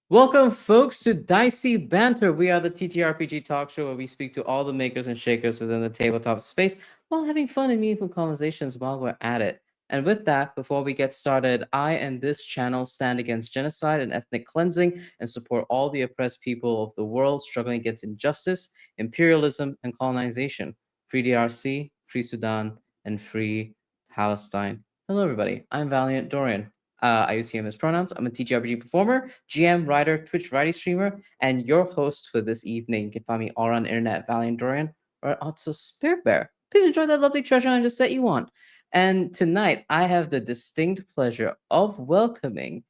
Welcome, folks, to Dicey Banter. We are the TTRPG Talk Show where we speak to all the makers and shakers within the tabletop space while having fun and meaningful conversations while we're at it. And with that, before we get started, I and this channel stand against genocide and ethnic cleansing and support all the oppressed people of the world struggling against injustice, imperialism, and colonization. Free DRC, free Sudan, and free Palestine. Hello, everybody. I'm Valiant Dorian. I use he, him as pronouns. I'm a TTRPG performer, GM, writer, Twitch variety streamer, and your host for this evening. You can find me all around the internet, Valiant Dorian, or also SpiritBear. Please enjoy that lovely treasure I just set you on. And tonight, I have the distinct pleasure of welcoming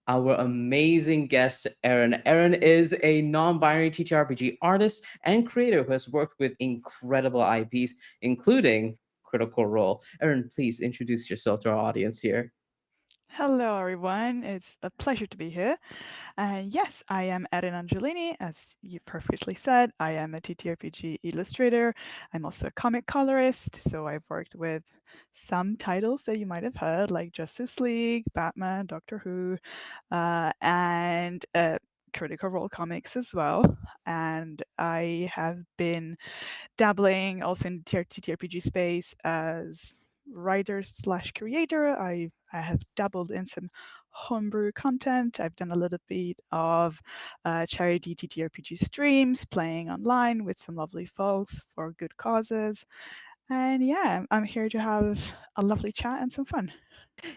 our amazing guest, Eren. Eren is a non binary TTRPG artist and creator who has worked with incredible IPs, including Critical Role. Eren, please introduce yourself to our audience here. Hello, everyone. It's a pleasure to be here. Yes, I am Eren Angiolini. As you perfectly said, I am a TTRPG illustrator. I'm also a comic colorist, so I've worked with some titles that you might have heard, like Justice League, Batman, Doctor Who, and Critical Role comics as well. And I have been dabbling also in the TTRPG space as writer slash creator. I have dabbled in some homebrew content. I've done a little bit of charity TTRPG streams, playing online with some lovely folks for good causes. And yeah, I'm here to have a lovely chat and some fun.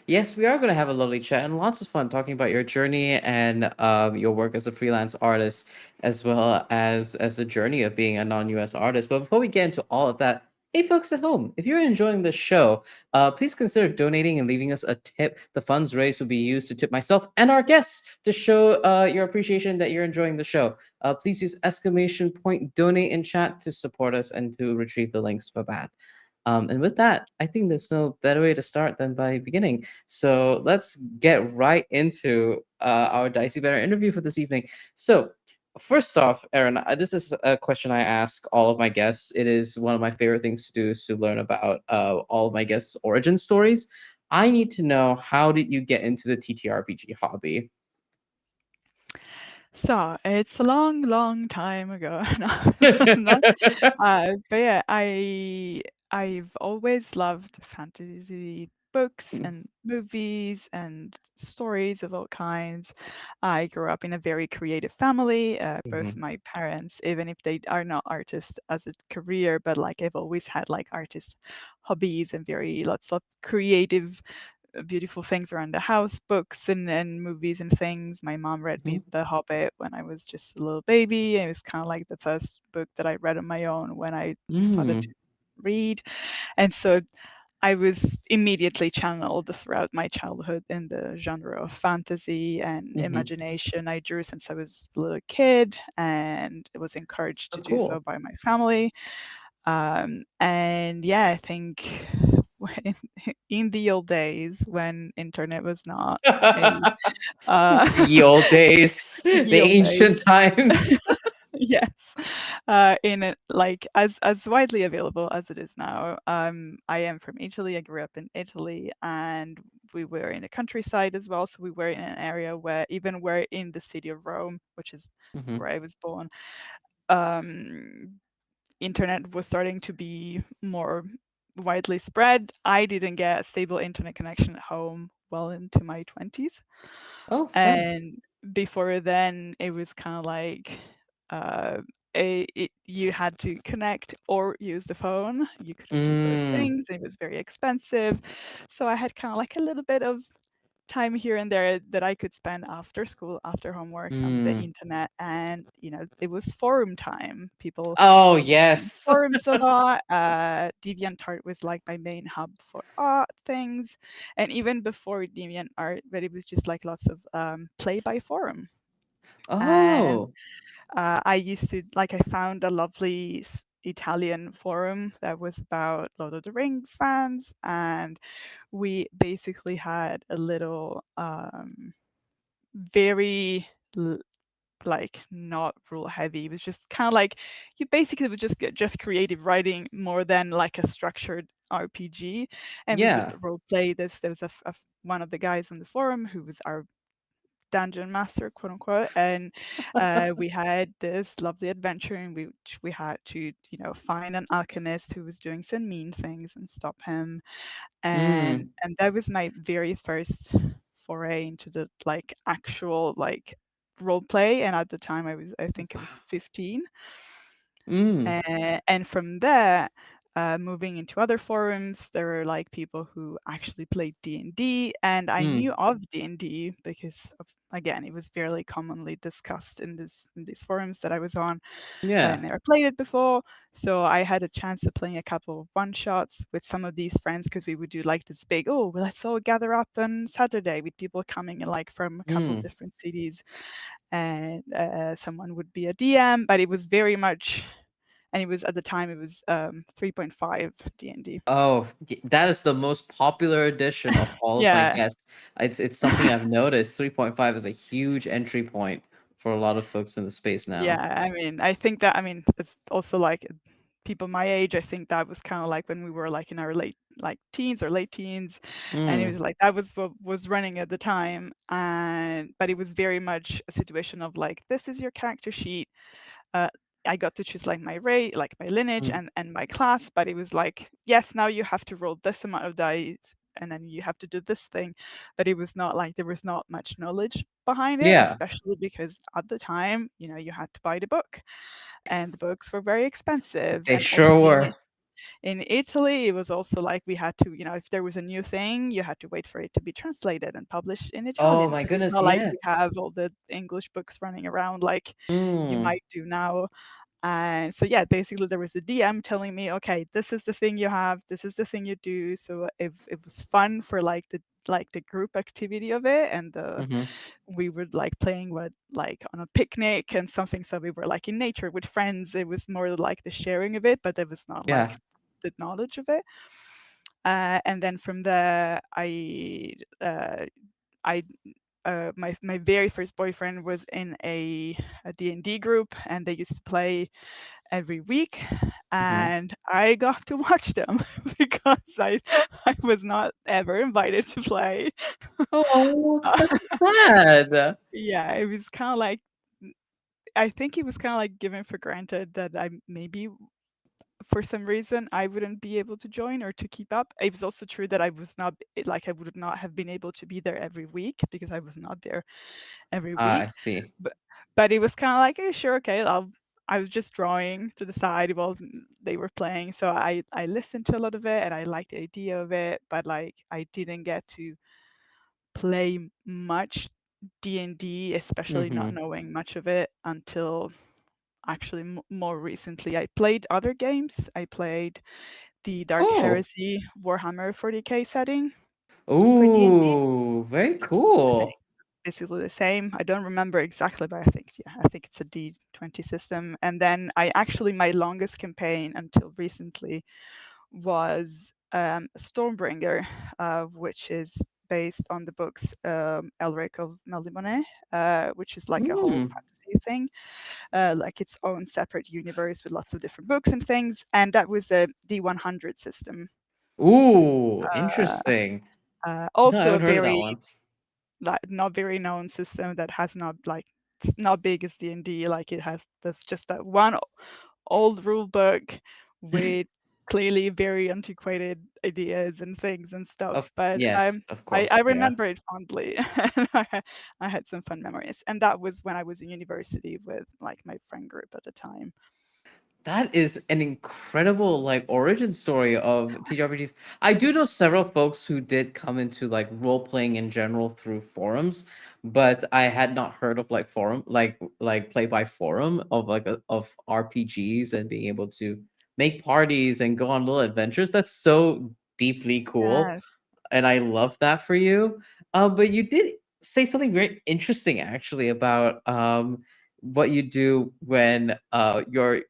Yes, we are going to have a lovely chat and lots of fun talking about your journey and your work as a freelance artist, as well as the journey of being a non-US artist. But before we get into all of that, hey, folks at home, if you're enjoying this show, please consider donating and leaving us a tip. The funds raised will be used to tip myself and our guests to show your appreciation that you're enjoying the show. Please use exclamation point donate in chat to support us and to retrieve the links for that. And with that, I think there's no better way to start than by beginning. So let's get right into our Dicey Banter interview for this evening. So, first off, Aaron, this is a question I ask all of my guests. It is one of my favorite things to do is to learn about all of my guests' origin stories. I need to know, how did you get into the TTRPG hobby? So it's a long, long time ago. No, so not. But yeah, I've always loved fantasy books and movies and stories of all kinds. I grew up in a very creative family. Both Mhm. my parents, even if they are not artists as a career, but like I've always had like artist hobbies and very lots of creative beautiful things around the house, books and movies and things. My mom read me Mhm. The Hobbit when I was just a little baby. It was kind of like the first book that I read on my own when I started to Mm. read. And so I was immediately channeled throughout my childhood in the genre of fantasy and Mhm. imagination. I drew since I was a little kid and was encouraged So to do so cool. by my family. And yeah, I think when, in the old days when internet was not a Ye old days, the ye old days, ancient times. yes, in it like as widely available as it is now. I am from Italy. I grew up in Italy, and we were in the countryside as well. So we were in an area where even we're in the city of Rome, which is Mhm. where I was born. Um, Internet was starting to be more widely spread. I didn't get a stable internet connection at home well into my 20s. Oh, fair. And before then, it was kind of like uh, you had to connect or use the phone. You couldn't do both Mm, things. It was very expensive. So I had kind of like a little bit of time here and there that I could spend after school, after homework on the mm. internet. And, it was forum time. People Oh, were on yes. forums a lot. DeviantArt was like my main hub for art things. And even before DeviantArt, but it was just like lots of play by forum. And Oh. I used to, like, I found a lovely Italian forum that was about Lord of the Rings fans. And we basically had a little very like not rule heavy. It was just kind of like you basically would just get just creative writing more than like a structured RPG. And we would Yeah. role play this. There was one of the guys on the forum who was our dungeon master, quote unquote, and we had this lovely adventure in which we had to, find an alchemist who was doing some mean things and stop him. Mm, And that was my very first foray into the like actual like role play. And at the time, I think I was 15. mm, And from there, moving into other forums, there were like people who actually played D&D, and I knew mm. of D&D because again, it was fairly commonly discussed in these forums that I was on. I had Yeah. never played it before, so I had a chance of playing a couple of one shots with some of these friends because we would do like this big, oh, well, let's all gather up on Saturday with people coming in like from a couple of Mm. different cities, and someone would be a DM, but it was very much, and it was at the time it was 3.5 D&D. Oh, that is the most popular edition of all of my Yeah, guests. It's something I've noticed. 3.5 is a huge entry point for a lot of folks in the space yeah. now. I mean, I think that, I mean, it's also like people my age. I think that was kind of like when we were like in our late like teens or late teens, and it was Mm, like that was what was running at the time. And but it was very much a situation of like, this is your character sheet. uh, I got to choose like my rate, like my lineage mm. and my class, but it was like, yes, now you have to roll this amount of dice and then you have to do this thing. But it was not like there was not much knowledge behind it, Yeah, especially because at the time, you had to buy the book and the books were very expensive. they And also sure being were. in Italy, it was also like we had to, if there was a new thing, you had to wait for it to be translated and published in Oh Italian my because it's goodness, not like we yes. have all the English books running around like you Mm, might do now. And so yeah, basically there was a DM telling me, okay, this is the thing you have, this is the thing you do. So it was fun for like the group activity of it, and mhm. we would like playing with like on a picnic and something. So we were like in nature with friends. It was more like the sharing of it, but there was not like Yeah. the knowledge of it. And then from there, I my very first boyfriend was in a D&D group, and they used to play every week, Mhm. and I got to watch them because I was not ever invited to play. Oh, Uh, that's sad. yeah, it was kind of like, I think it was kind of like given for granted that I maybe for some reason I wouldn't be able to join or to keep up. It was also true that I was not like I would not have been able to be there every week because I was not there every Ah, I week. see. But it was kind of like, "Eh, sure, okay, I was just drawing to the side while they were playing, so I listened to a lot of it and I liked the idea of it, but like I didn't get to play much D&D, especially not Mhm. knowing much of it until actually more recently. I played other games. I played the Dark Oh. Heresy Warhammer 40K setting for D&D, Ooh, very which is I think cool. basically the same. I don't remember exactly, but I think it's a D20 system. And then I actually my longest campaign until recently was Stormbringer, which is based on the books Elric of Melniboné, which is like a whole Mm. fantasy thing, like its own separate universe with lots of different books and things. And that was a D100 system. Ooh, Uh, interesting. No, I Also a haven't heard of that very one. like not very known system that has not like it's not big as D&D. Like it has that's just that one old rule book with clearly very antiquated ideas and things and stuff. Of But yes, of course, I yeah. remember it fondly. And I had some fun memories. And that was when I was in university with like my friend group at the time. That is an incredible like origin story of TTRPGs. I do know several folks who did come into like role playing in general through forums, but I had not heard of like forum like play by forum of of RPGs and being able to make parties and go on little adventures. That's so deeply cool, Yes. and I love that for you. But you did say something very interesting actually about what you do when your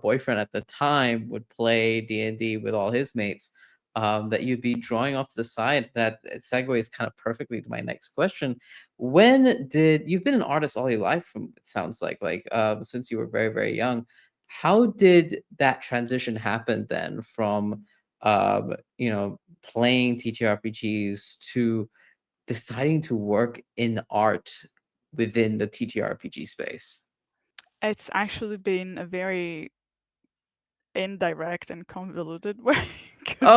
boyfriend at the time would play D&D with all his mates. That you'd be drawing off to the side. That segues kind of perfectly to my next question. When did you've been an artist all your life? From it sounds like since you were very very young. How did that transition happen then from playing TTRPGs to deciding to work in art within the TTRPG space? It's actually been a very indirect and convoluted way because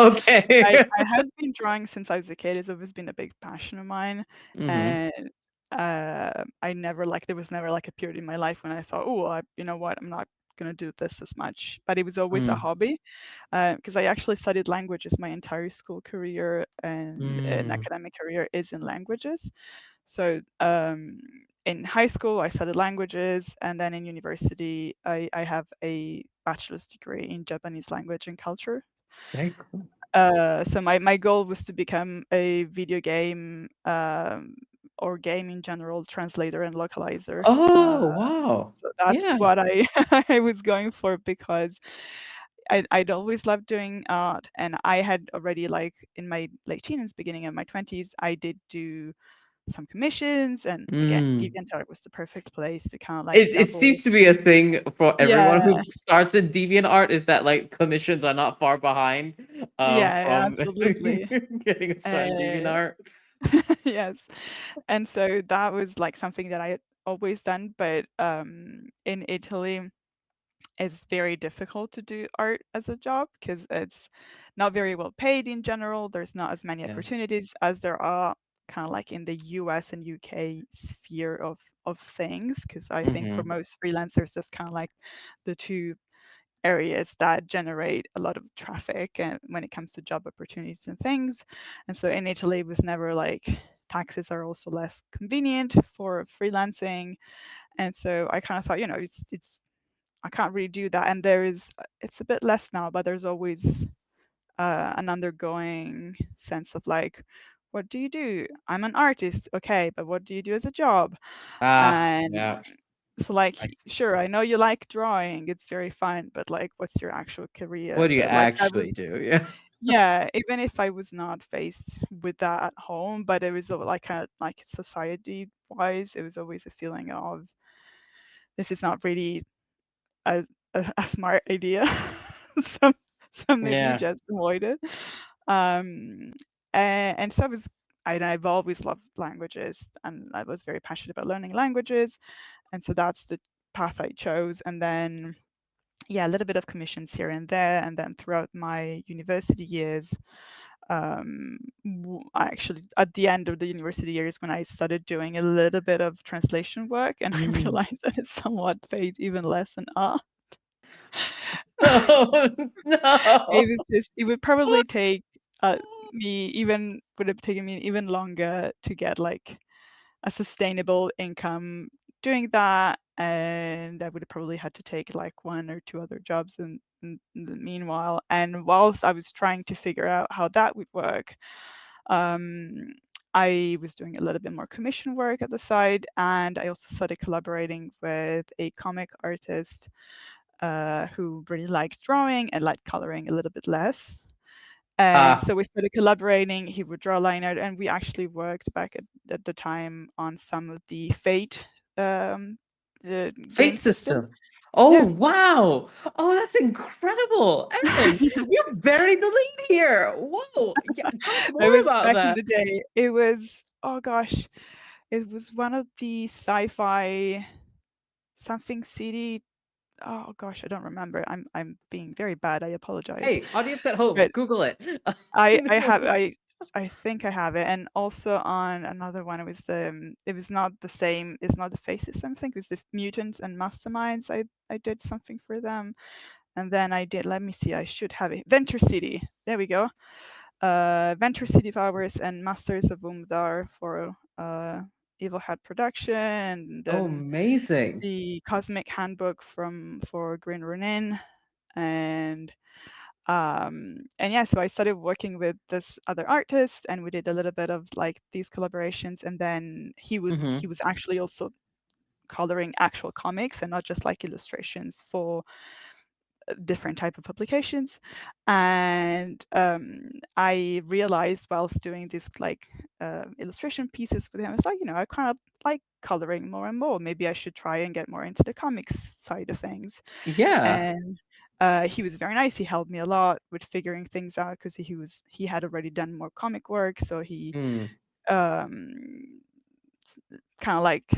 I Okay. I had been drawing since I was a kid. It's always been a big passion of mine, Mm-hmm. and I never like there was never like a period in my life when I thought, oh, you know what, I'm not gonna do this as much. But it was always a Mm. hobby because I actually studied languages my entire school career, and an Mm. academic career is in languages. So in high school, I studied languages, and then in university, I have a bachelor's degree in Japanese language and culture. Very cool. So my goal was to become a video game or game in general translator and localizer. Oh, wow. So that's Yeah. what I I was going for because I'd always loved doing art, and I had already like in my late teens, beginning of my 20s, I did do some commissions, and again, Mm. DeviantArt was the perfect place to kind of like It double. seems to be a thing for everyone Yeah, who starts in DeviantArt is that like commissions are not far behind yeah, from absolutely. getting a start in Uh, DeviantArt. yes, and so that was like something that I had always done, but in Italy, it's very difficult to do art as a job because it's not very well paid in general. There's not as many Yeah. opportunities as there are kind of like in the US and UK sphere of things. Because I think for Mm-hmm. most freelancers, that's kind of like the two areas that generate a lot of traffic and when it comes to job opportunities and things. And so in Italy, it was never like taxes are also less convenient for freelancing. And so I kind of thought, it's I can't really do that. And there is, it's a bit less now, but there's always an undergoing sense of like, what do you do? I'm an artist, okay, but what do you do as a job? Ah, And yeah. so, like, I see. sure, I know you like drawing, it's very fun, but like, what's your actual career? What do you So, like, I actually was, do? Yeah. yeah, even if I was not faced with that at home, but it was like a like society wise, it was always a feeling of this is not really a a smart idea. So so maybe Yeah. just avoid it. Um, and so I've always loved languages, and I was very passionate about learning languages, and so that's the path I chose. And then, yeah, a little bit of commissions here and there, and then throughout my university years, I actually at the end of the university years when I started doing a little bit of translation work, and I Mm. realized that it's somewhat paid even less than art. Oh It no. was just it would probably take, me even would have taken me even longer to get, like, a sustainable income doing that, and I would have probably had to take, like, 1 or 2 other jobs in the meanwhile, and whilst I was trying to figure out how that would work, um, I was doing a little bit more commission work at the side, and I also started collaborating with a comic artist who really liked drawing and liked coloring a little bit less. And Ah, so we started collaborating. He would draw a line art, and we actually worked back at the time on some of the Fate, um, the game fate system. system. Oh Yeah. wow. Oh, that's incredible. Erin, you buried the lead here. Whoa. Yeah, tell me It more was about back in that. the day. It was, oh gosh, it was one of the sci-fi something city. Oh gosh, I don't remember. I'm being very bad. I apologize. Hey, audience at home, But Google it. I have I think I have it, and also on another one, it was not the same. It's not the Faces. I think it was the Mutants and Masterminds. I did something for them, and then I did. Let me see. I should have it. Venture City. There we go. Venture City Powers and Masters of Umdar for Evil Hat Production, and Oh, then amazing. the Cosmic Handbook from for Green Ronin, and yeah, so I started working with this other artist, and we did a little bit of like these collaborations, and then he Mhm. was actually also coloring actual comics and not just like illustrations for different type of publications. And I realized whilst doing this like illustration pieces with him, I was like, I kind of like coloring more and more. Maybe I should try and get more into the comics side of things. Yeah. And he was very nice. He helped me a lot with figuring things out because he had already done more comic work. So he Mm. um, kind of like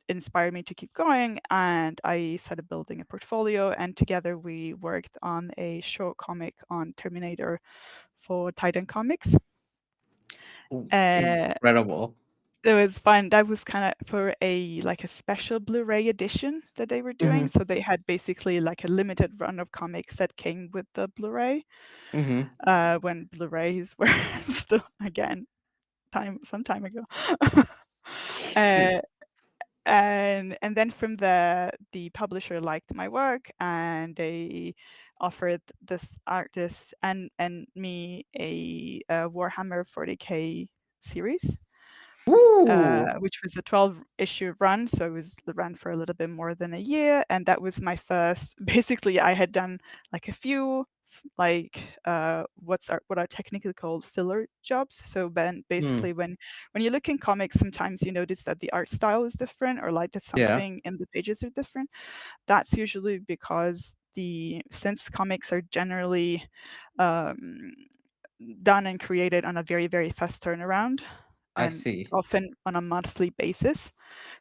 inspired me to keep going, and I started building a portfolio, and together we worked on a short comic on Terminator for Titan Comics. Ooh, Uh, incredible. it was fun. That was kind of for a like a special Blu-ray edition that they were doing. Mm-hmm. So they had basically like a limited run of comics that came with the Blu-ray. Mm-hmm. When Blu-rays were still again some time ago. uh, and then from the publisher liked my work, and they offered this artist and me a Warhammer 40K series, Ooh. which was a 12-issue run, so it was ran for a little bit more than a year, and that was my first. Basically, I had done like a few like what are technically called filler jobs. So then Mm. basically when you look in comics, sometimes you notice that the art style is different, or like that Yeah, something in the pages are different. That's usually because since comics are generally um, done and created on a very, very fast turnaround, I and see. often on a monthly basis.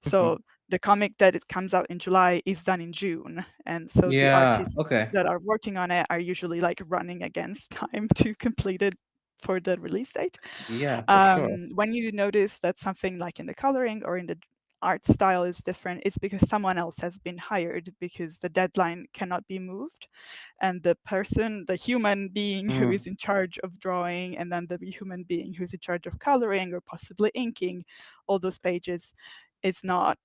Mm-hmm. So the comic that it comes out in July is done in June, and so the Yeah, artists okay. that are working on it are usually like running against time to complete it for the release date. Yeah, for sure. When you notice that something like in the coloring or in the art style is different, it's because someone else has been hired, because the deadline cannot be moved, and the person, the human being who Mm. is in charge of drawing, and then the human being who's in charge of coloring or possibly inking all those pages, is not,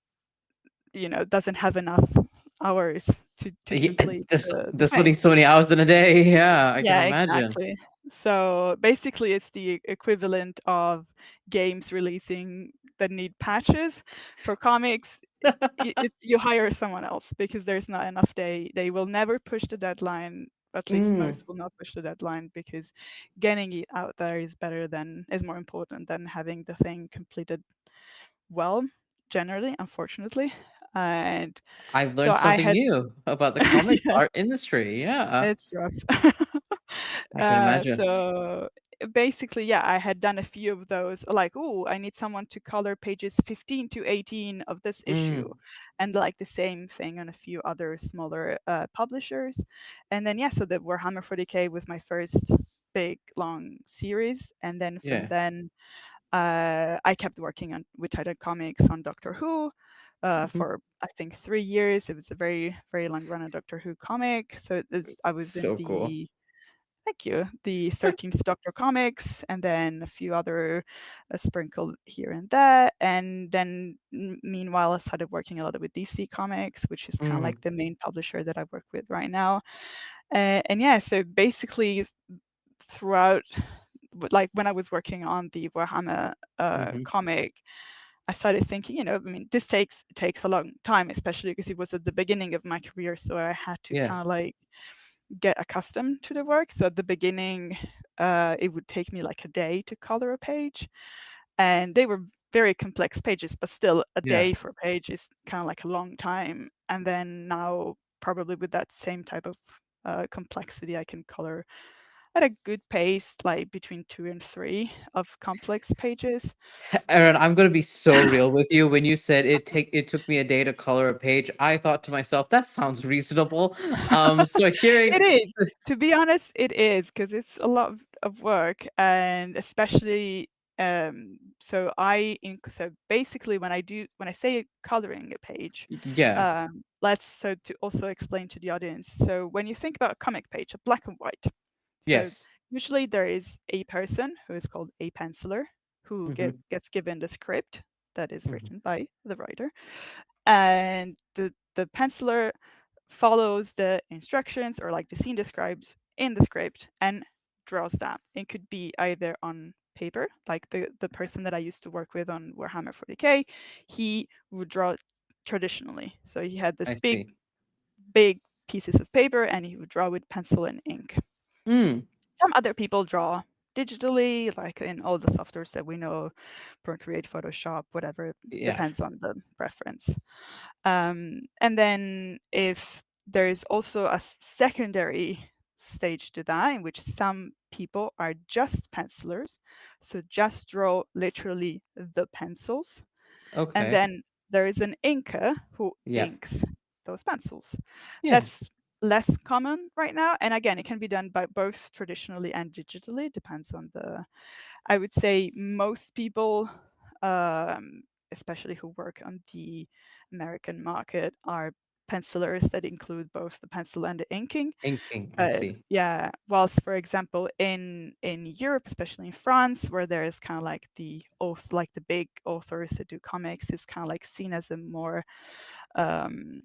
doesn't have enough hours to Yeah, complete the there's only thing. so many hours in a day. Yeah, I can Yeah, imagine. exactly. So basically, it's the equivalent of games releasing that need patches. For comics, it's you hire someone else because there's not enough. They will never push the deadline. At least Mm. most will not push the deadline, because getting it out there is more important than having the thing completed well. Generally, unfortunately, and I've so learned I something had new about the comic yeah, art industry. Yeah, it's rough. I can imagine. So basically, yeah, I had done a few of those. Like, oh, I need someone to color pages 15 to 18 of this issue, Mm. and like the same thing on a few other smaller publishers. And then yeah, so the Warhammer 40K was my first big long series, and then from Yeah. then I kept working on with Titan Comics on Doctor Who Mhm. for I think 3 years. It was a very very long run on Doctor Who comic. So I was in So cool. the thank you the 13th Doctor comics, and then a few other sprinkled here and there. And then meanwhile, I started working a lot with DC Comics, which is kind of Mm. like the main publisher that I work with right now. And yeah, so basically throughout, like when I was working on the Warhammer Mhm. comic, I started thinking, I mean, this takes a long time, especially because it was at the beginning of my career, so I had to Yeah. kind of like get accustomed to the work. So at the beginning, it would take me like a day to color a page, and they were very complex pages, but still a Yeah. day for a page is kind of like a long time. And then now, probably with that same type of complexity, I can color at a good pace, like between 2 and 3 of complex pages. Aaron, I'm gonna be so real with you. When you said it took me a day to color a page, I thought to myself, that sounds reasonable. So hearing It is. To be honest, it is, because it's a lot of work, and especially, so basically when I say coloring a page, yeah, let's so to also explain to the audience. So when you think about a comic page, a black and white, so yes. usually there is a person who is called a penciler, who Mhm. gets given the script that is Mhm. written by the writer, and the penciler follows the instructions, or like the scene describes in the script, and draws that. It could be either on paper, like the person that I used to work with on Warhammer 40K, he would draw traditionally. So he had I this see. big pieces of paper, and he would draw with pencil and ink. Mm. Some other people draw digitally, like in all the softwares that we know, Procreate, Photoshop, whatever, Yeah. depends on the preference. And then if there is also a secondary stage to that, in which some people are just pencilers, so just draw literally the pencils. And Okay. then there is an inker who Yeah. inks those pencils. Yeah. That's less common right now. And again, it can be done by both traditionally and digitally. It depends on the, I would say most people, especially who work on the American market, are pencilers that include both the pencil and the inking. Inking. I But see. yeah, whilst for example in Europe, especially in France, where there is kind of like like the big authors that do comics, is kind of like seen as a more um,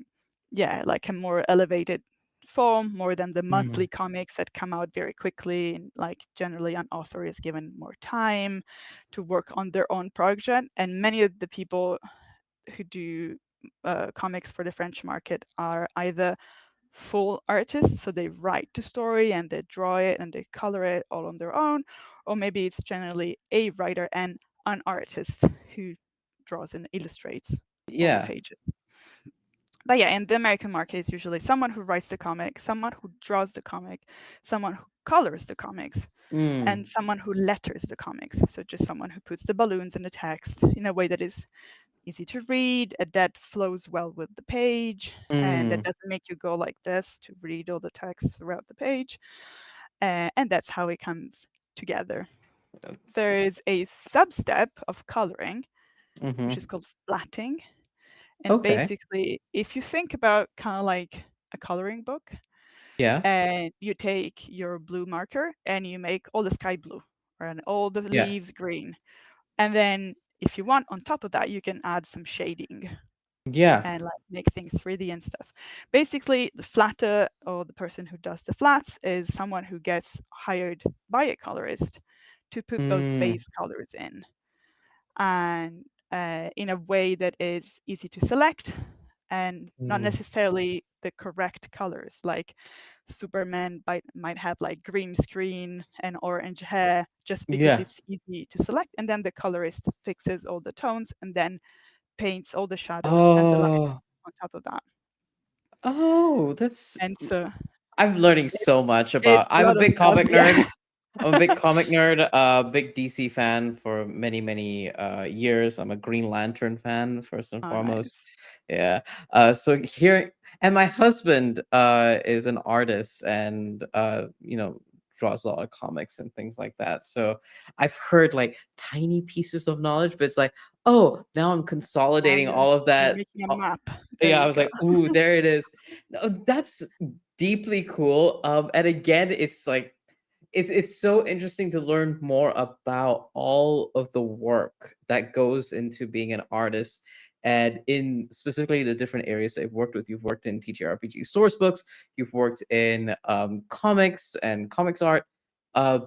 yeah, like a more elevated form, more than the Mm. monthly comics that come out very quickly. And like generally, an author is given more time to work on their own project, and many of the people who do comics for the French market are either full artists, so they write the story and they draw it and they color it all on their own, or maybe it's generally a writer and an artist who draws and illustrates all the Yeah. pages. But yeah, in the American market, it's usually someone who writes the comic, someone who draws the comic, someone who colors the comics, and Mm. someone who letters the comics. So just someone who puts the balloons in the text in a way that is easy to read, that flows well with the page, and that Mm. doesn't make you go like this to read all the text throughout the page. And that's how it comes together. That's, There is a sub step of coloring, which is mm-hmm. called flatting. And Okay. basically, if you think about kind of like a coloring book, Yeah. and you take your blue marker and you make all the sky blue and all the Yeah. leaves green. And then if you want on top of that, you can add some shading Yeah. and like make things 3D and stuff. Basically, the flatter or the person who does the flats is someone who gets hired by a colorist to put those Mm. base colors in, and in a way that is easy to select and not Mm. necessarily the correct colors. Like Superman might have like green screen and orange hair just because Yeah. it's easy to select, and then the colorist fixes all the tones and then paints all the shadows and the light Oh. on top of that. Oh, that's And so I'm learning it, so much it's about. a I'm a lot of big stuff. comic Yeah. nerd. I'm a big comic nerd, big DC fan for many, many years. I'm a Green Lantern fan first and Oh, foremost. nice. Yeah. So here, and my husband is an artist and draws a lot of comics and things like that. So I've heard like tiny pieces of knowledge, but it's like, oh, now I'm Now consolidating you're all of you're that. making a map. There Yeah, I you was go. like, ooh, there it is. No, that's deeply cool. And again, it's like it's so interesting to learn more about all of the work that goes into being an artist and in specifically the different areas that you've worked with. You've worked in TTRPG source books, you've worked in comics and comics art. Uh,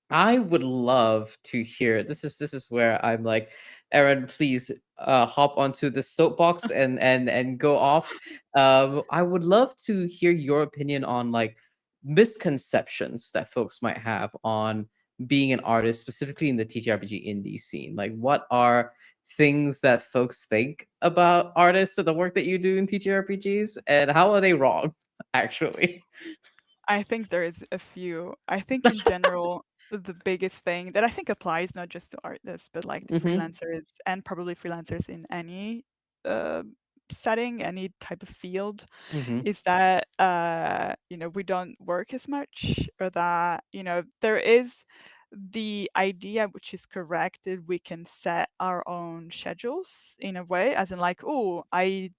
I would love to hear. This is where I'm like, Aaron, please hop onto the soapbox and go off. I would love to hear your opinion on like misconceptions that folks might have on being an artist, specifically in the TTRPG indie scene. Like, what are things that folks think about artists and the work that you do in TTRPGs, and how are they wrong, actually? I think there is a few. I think in general, the biggest thing that I think applies not just to artists, but like the Mm-hmm. freelancers and probably freelancers in any uh, setting, any type of field, Mm-hmm. is that we don't work as much, or that there is the idea, which is correct, that we can set our own schedules in a way, as in like, oh, I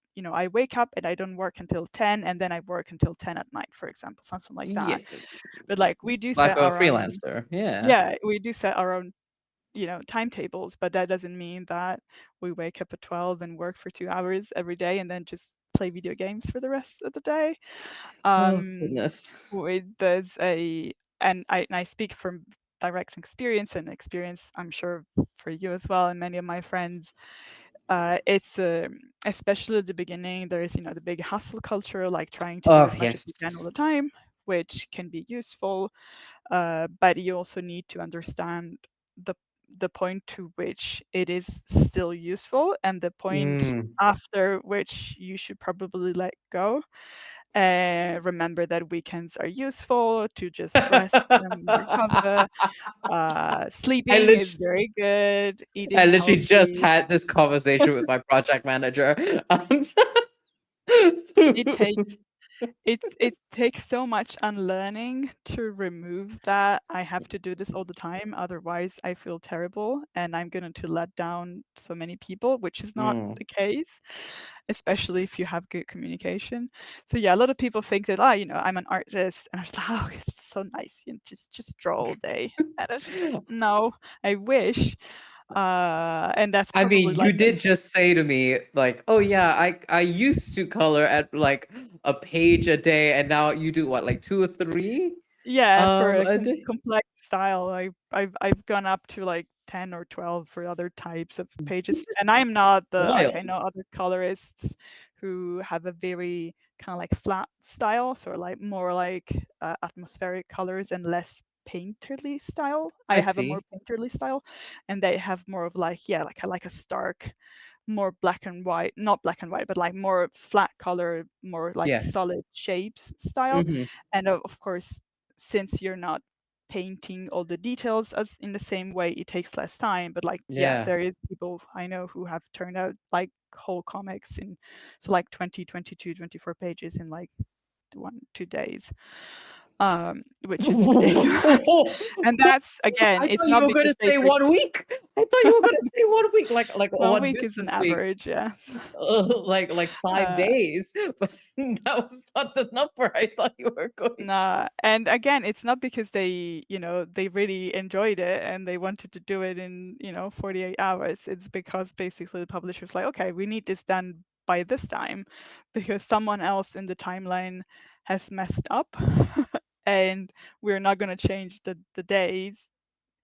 wake up and I don't work until 10 and then I work until 10 at night, for example, something like Yeah, that. But like we do life set of a our own, freelancer. Yeah. yeah, we do set our own timetables, but that doesn't mean that we wake up at 12 and work for 2 hours every day and then just play video games for the rest of the day. Oh um goodness. there's a and I speak from direct experience, I'm sure for you as well and many of my friends. It's especially at the beginning, there is the big hustle culture, like trying to do Oh as much as you can all yes. the time, which can be useful. But you also need to understand the the point to which it is still useful and the point Mm, after which you should probably let go. Remember that weekends are useful to just rest and recover. I Sleeping is lit- very good. I Eating literally just healthy. had this conversation with my project manager. It takes it takes so much unlearning to remove that. I have to do this all the time, otherwise I feel terrible and I'm going to let down so many people, which is not Mm, the case, especially if you have good communication. So yeah, a lot of people think that, you know, I'm an artist, and I was like, oh, it's so nice, you know, just draw all day. And I was just like, no, I wish. And that's I probably mean, you like did just say to me like, "Oh yeah, I used to color at like a page a day, and now you do what, like two or three Yeah, for a a day?" complex style, I've gone up to like 10 or 12 for other types of It's pages. just And I'm not the like, I wild. know other colorists who have a very kind of like flat style, so like more like atmospheric colors and less painterly style. I I have a more see. painterly style, and they have more of like, yeah, like a stark, more black and white, not black and white, but like more flat color, more like Yeah. solid shapes style. Hmm. And of course, since you're not painting all the details as in the same way, it takes less time. But like, yeah, Yeah. there is people I know who have turned out like whole comics in, so like 20, 22, 24 pages in like 1, 2 days, which is ridiculous. And that's, again, I it's thought you not were gonna because they say did 1 week. I thought you were gonna say 1 week, like 1 one week is an business week, average, yes. like 5 Uh, days. But that was not the number I thought you were going. Nah, and again, it's not because they, you know, they really enjoyed it and they wanted to do it in, 48 hours. It's because basically the publisher's like, okay, we need this done by this time because someone else in the timeline has messed up and we're not going to change the days,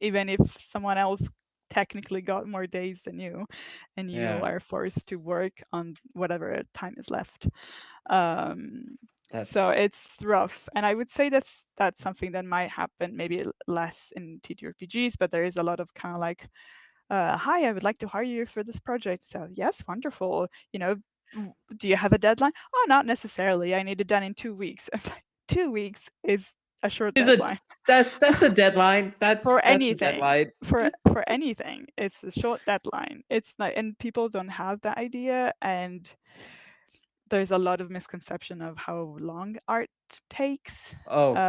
even if someone else technically got more days than you, and you Yeah, are forced to work on whatever time is left. Um, so that's it's rough, and I would say that's something that might happen maybe less in TTRPGs, but there is a lot of kind of like, "Hi, I would like to hire you for this project." So yes, wonderful. Do you have a deadline? Oh, not necessarily. I need it done in 2 weeks. 2 weeks is a short is a deadline that's a deadline. for That's a anything. deadline. For anything, it's a short deadline. It's not, and people don't have that idea, and there's a lot of misconception of how long art takes Oh,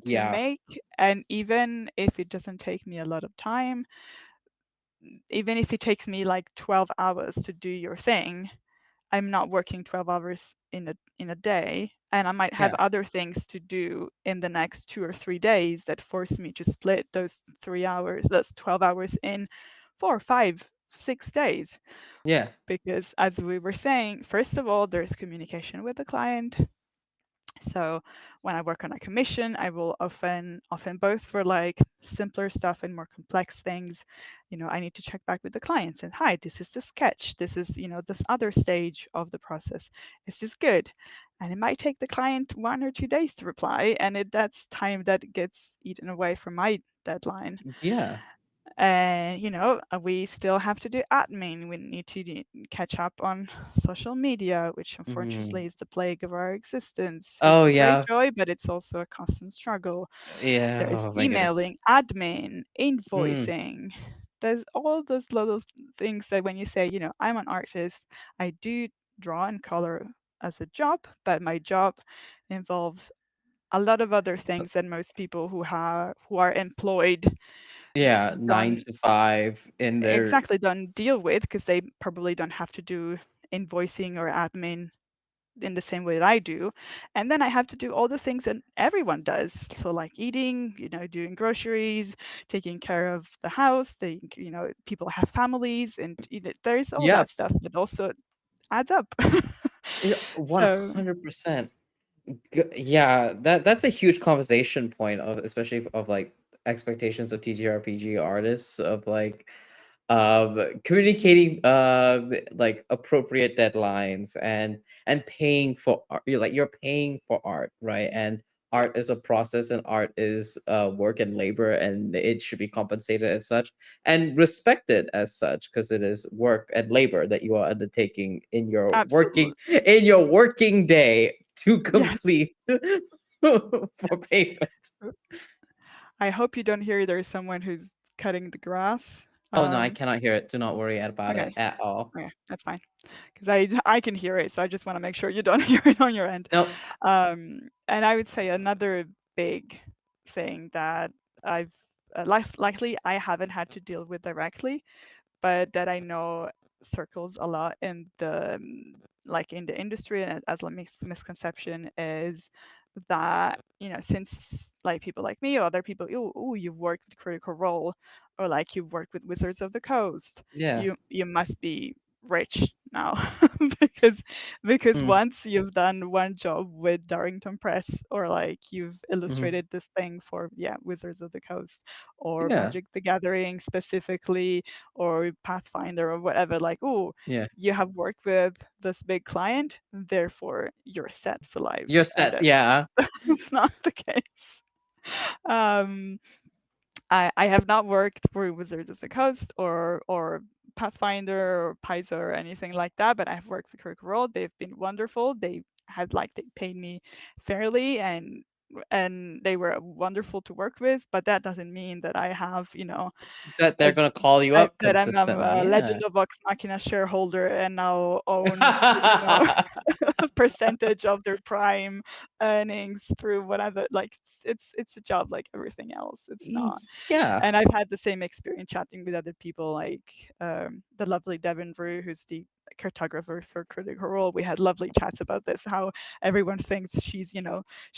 to yeah, make. And even if it doesn't take me a lot of time, even if it takes me like 12 hours to do your thing, I'm not working 12 hours in a day, and I might have yeah, other things to do in the next 2 or 3 days that force me to split those 3 hours, that's 12 hours, in 4, 5, 6 days. yeah. Because as we were saying, first of all, there's communication with the client. So when I work on a commission, I will often both for like simpler stuff and more complex things, I need to check back with the client and, hi, this is the sketch. This is, this other stage of the process. Is this good? And it might take the client 1 or 2 days to reply, and that's time that gets eaten away from my deadline. Yeah. And we still have to do admin. We need to catch up on social media, which Mhm. unfortunately is the plague of our existence. Oh It's a great yeah, joy, but it's also a constant struggle. yeah. There's Oh my goodness. emailing, admin, Mm, invoicing. There's all those little things that when you say, I'm an artist, I do draw and color as a job, but my job involves a lot of other things than most people who are employed yeah, nine don't to five in their. exactly don't deal with, because they probably don't have to do invoicing or admin in the same way that I do. And then I have to do all the things that everyone does. So like eating, doing groceries, taking care of the house, people have families, and there's all Yeah, that stuff that also adds up. yeah, So 100%. Yeah, that's a huge conversation point of, especially of like expectations of TTRPG artists, of like communicating like appropriate deadlines, and paying for art. You're paying for art, right? And art is a process, and art is work and labor, and it should be compensated as such and respected as such, because it is work and labor that you are undertaking absolutely. in your working day. to Yes. complete for payment. I hope you don't hear there's someone who's cutting the grass. Oh no, I cannot hear it. Do not worry about it Okay, at all. okay, that's fine. Because I can hear it, so I just want to make sure you don't hear it on your end. Nope. And I would say another big thing that I've less likely I haven't had to deal with directly, but that I know circles a lot in the like in the industry and as a misconception is that since like people like me or other people, oh, you've worked with Critical Role or like you've worked with Wizards of the Coast, Yeah. you must be rich now because Mm, once you've done one job with Darrington Press or like you've mhm. illustrated this thing for Wizards of the Coast or Yeah. Magic the Gathering specifically or Pathfinder or whatever, like, oh, Yeah. you have worked with this big client, therefore you're set for You're life, and set. Yeah. that's not the case. Um, I have not worked for Wizards of the Coast or Pathfinder or Paizo or anything like that, but I've worked with Critical Role. They've been wonderful. They paid me fairly and they were wonderful to work with. But that doesn't mean that I have That they're a gonna call you up that I'm consistently. a Yeah. Legend of Vox Machina shareholder and now own, a percentage of their Prime earnings through whatever. Like it's a job like everything else. It's not. Yeah. And I've had the same experience chatting with other people, like the lovely Devin Brew, who's the cartographer for Critical Role. We had lovely chats about this, how everyone thinks she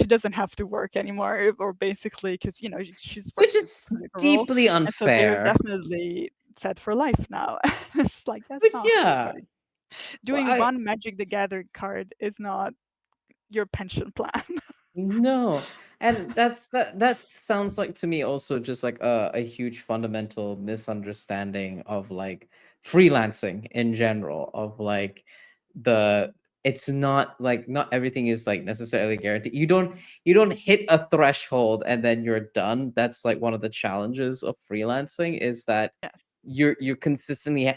doesn't have to work anymore, or basically because she's Which worked with is Critical Role, deeply and so they're unfair. definitely set for life now. It's like that's But not how it yeah. works. Well, Doing I one Magic the Gathering card is not your pension plan. no, and that sounds like to me also just like a huge fundamental misunderstanding of like freelancing in general of like the it's not like not everything is like necessarily guaranteed. You don't hit a threshold and then you're done. That's like one of the challenges of freelancing is that Yes. you're consistently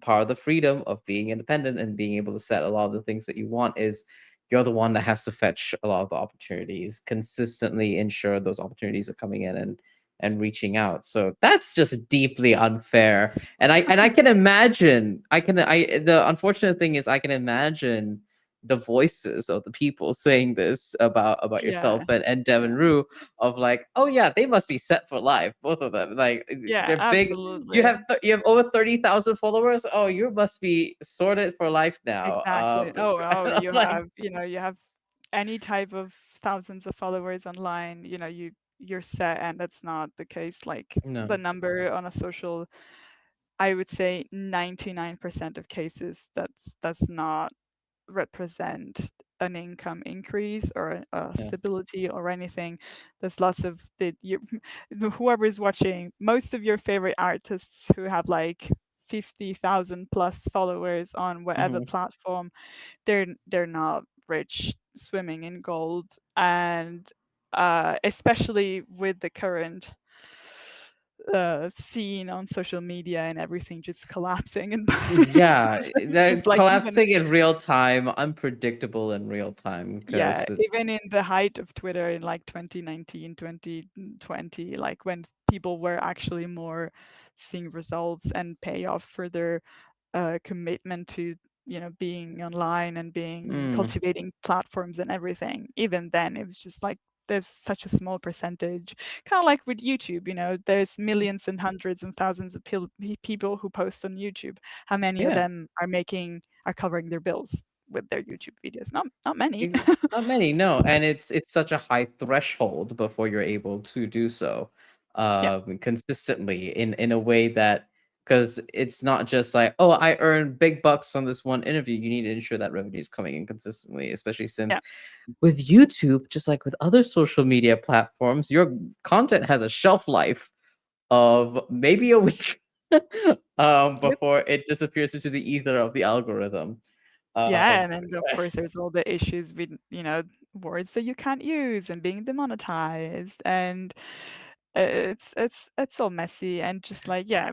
part of the freedom of being independent and being able to set a lot of the things that you want is you're the one that has to fetch a lot of the opportunities, consistently ensure those opportunities are coming in and reaching out. So that's just deeply unfair. And I can imagine I the unfortunate thing is I can imagine the voices of the people saying this about Yeah. yourself and Devin Yeah. Rue of like, oh yeah, they must be set for life, both of them. Like Yeah. they're big. Absolutely. You have over 30,000 followers. Oh, you must be sorted for life now. Exactly. Oh, you Like have, you have any type of thousands of followers online, you're set, and that's not the case. Like the no, number on a social, I would say 99% of cases that's does not represent an income increase or a yeah, stability or anything. There's lots of whoever is watching, most of your favorite artists who have like 50,000 plus followers on whatever hmm platform, they're not rich swimming in gold, and especially with the current scene on social media and everything just collapsing and yeah. it's They're just like even collapsing in real time, unpredictable in real time. Because yeah, with even in the height of Twitter in like 2019, 2020, like when people were actually more seeing results and payoff for their commitment to being online and being mm, cultivating platforms and everything, even then it was just like there's such a small percentage, kind of like with YouTube. There's millions and hundreds and thousands of people who post on YouTube. How many of yeah. them are covering their bills with their YouTube videos? Not many. Not many, no, and it's such a high threshold before you're able to do so, Yeah, consistently in a way that because it's not just like, oh, I earn big bucks from this one interview. You need to ensure that revenue is coming in consistently, especially since yeah, with YouTube, just like with other social media platforms, your content has a shelf life of maybe a week, yep. before it disappears into the ether of the algorithm. Yeah, Um, and then of course there's all the issues with, words that you can't use and being demonetized, and it's all messy and just like, yeah,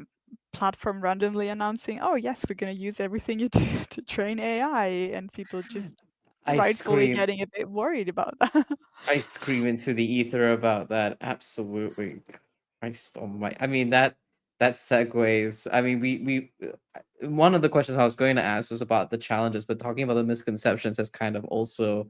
platform randomly announcing, "Oh yes, we're gonna use everything you do to train AI," and people just I rightfully scream. getting a bit worried about that. I scream into the ether about that. Absolutely. Christ almighty. I mean that segues. I mean one of the questions I was going to ask was about the challenges, but talking about the misconceptions has kind of also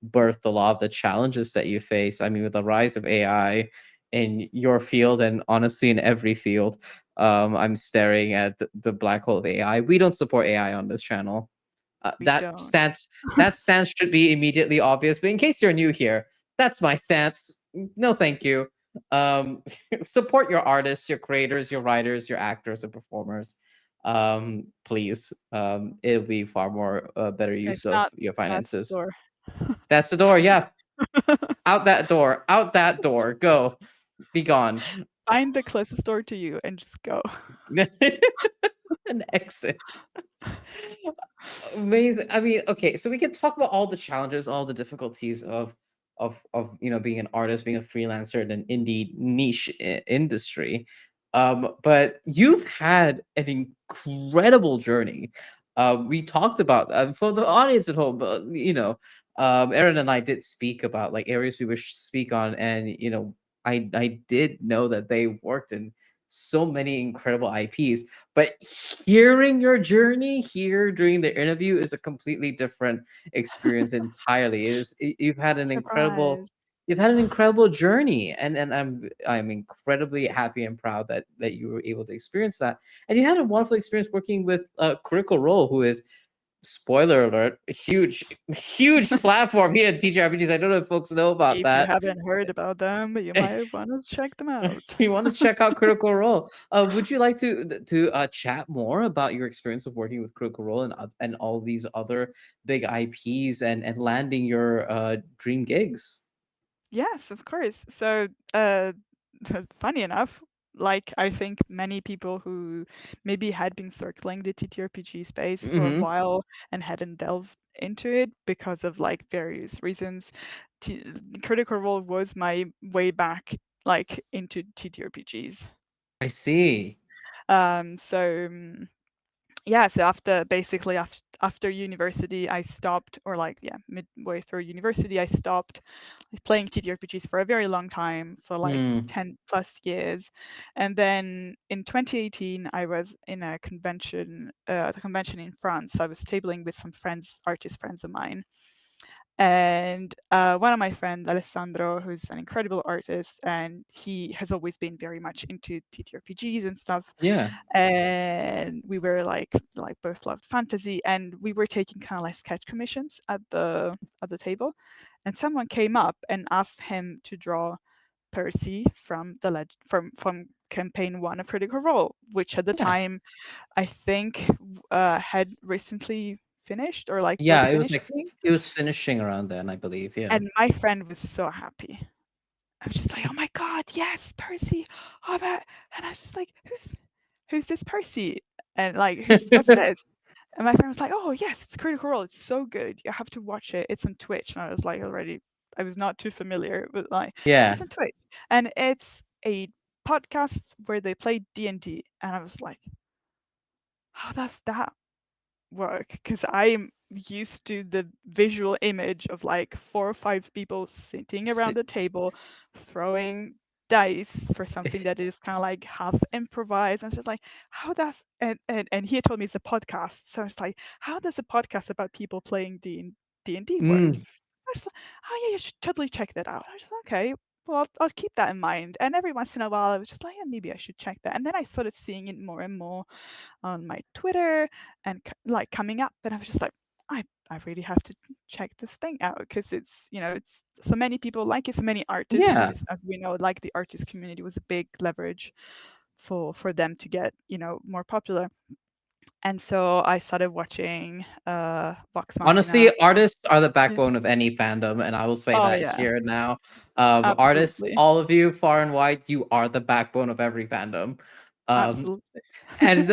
birthed a lot of the challenges that you face. I mean, with the rise of AI in your field and honestly in every field, I'm staring at the black hole of AI. We don't support AI on this channel. We don't. That stance should be immediately obvious. But in case you're new here, that's my stance. No, thank you. Support your artists, your creators, your writers, your actors, and performers. Please. It'll be far more better If use of not, your that's the finances. door. That's the door. Yeah, out that door. Out that door. Go. Be gone. Find the closest door to you and just go. An exit. Amazing. I mean, okay, so we can talk about all the challenges, all the difficulties of being an artist, being a freelancer in an indie niche industry. But you've had an incredible journey. We talked about for the audience at home, Aaron and I did speak about like areas we wish to speak on, and I did know that they worked in so many incredible IPs, but hearing your journey here during the interview is a completely different experience entirely. Surprise. You've had an incredible journey, and I'm incredibly happy and proud that you were able to experience that. And you had a wonderful experience working with Critical Role, who is, spoiler alert, a huge platform here at TTRPGs. I don't know if folks know about If you that. haven't heard about them, you might want to check them out. You want to check out Critical Role. Would you like to chat more about your experience of working with Critical Role and all these other big IPs and landing your dream gigs? Yes, of course. So, funny enough, like I think many people who maybe had been circling the TTRPG space for a Hmm. while and hadn't delved into it because of like various reasons, T- Critical Role was my way back like into TTRPGs. I see. So yeah, so after university I stopped, or like yeah, midway through university I stopped playing TTRPGs for a very long time, for like Hmm. 10 plus years. And then in 2018 I was in a convention, at a convention in France. So I was tabling with some friends, artist friends of mine, and one of my friends, Alessandro, who's an incredible artist, and he has always been very much into TTRPGs and stuff. Yeah. And we were like both loved fantasy, and we were taking kind of like sketch commissions at the table, and someone came up and asked him to draw Percy from from campaign 1 of Critical Role, which at the Yeah. time I think had recently finished, or like was Yeah. finishing. It was finishing around then, I believe. Yeah. And my friend was so happy. I was just like, "Oh my god, yes, Percy! Oh, but," and I was just like, "Who's this Percy? And like, what's this?" And my friend was like, "Oh yes, it's Critical Role. It's so good. You have to watch it. It's on Twitch." And I was like, already, I was not too familiar with like, it's Yeah. on Twitch, and it's a podcast where they play D&D, and I was like, "How does that work?" Because I'm used to the visual image of like 4 or 5 people sitting around Si- the table throwing dice for something that is kind of like half improvised. And just like, how does, and he told me it's a podcast. So it's like, how does a podcast about people playing D&D work? Mm. I was like, oh yeah, you should totally check that out. I was like, okay, well, I'll keep that in mind. And every once in a while, I was just like, yeah, maybe I should check that. And then I started seeing it more and more on my Twitter and like coming up. And I was just like, I really have to check this thing out, because it's, it's so many people like it, so many artists, and Yeah. as we know, like the artist community was a big leverage for them to get, more popular. And so I started watching Vox Honestly, Machina. artists are the Yeah. backbone of any fandom, and I will say Oh that yeah, here now. Artists, absolutely, all of you, far and wide, you are the backbone of every fandom. Um, absolutely. and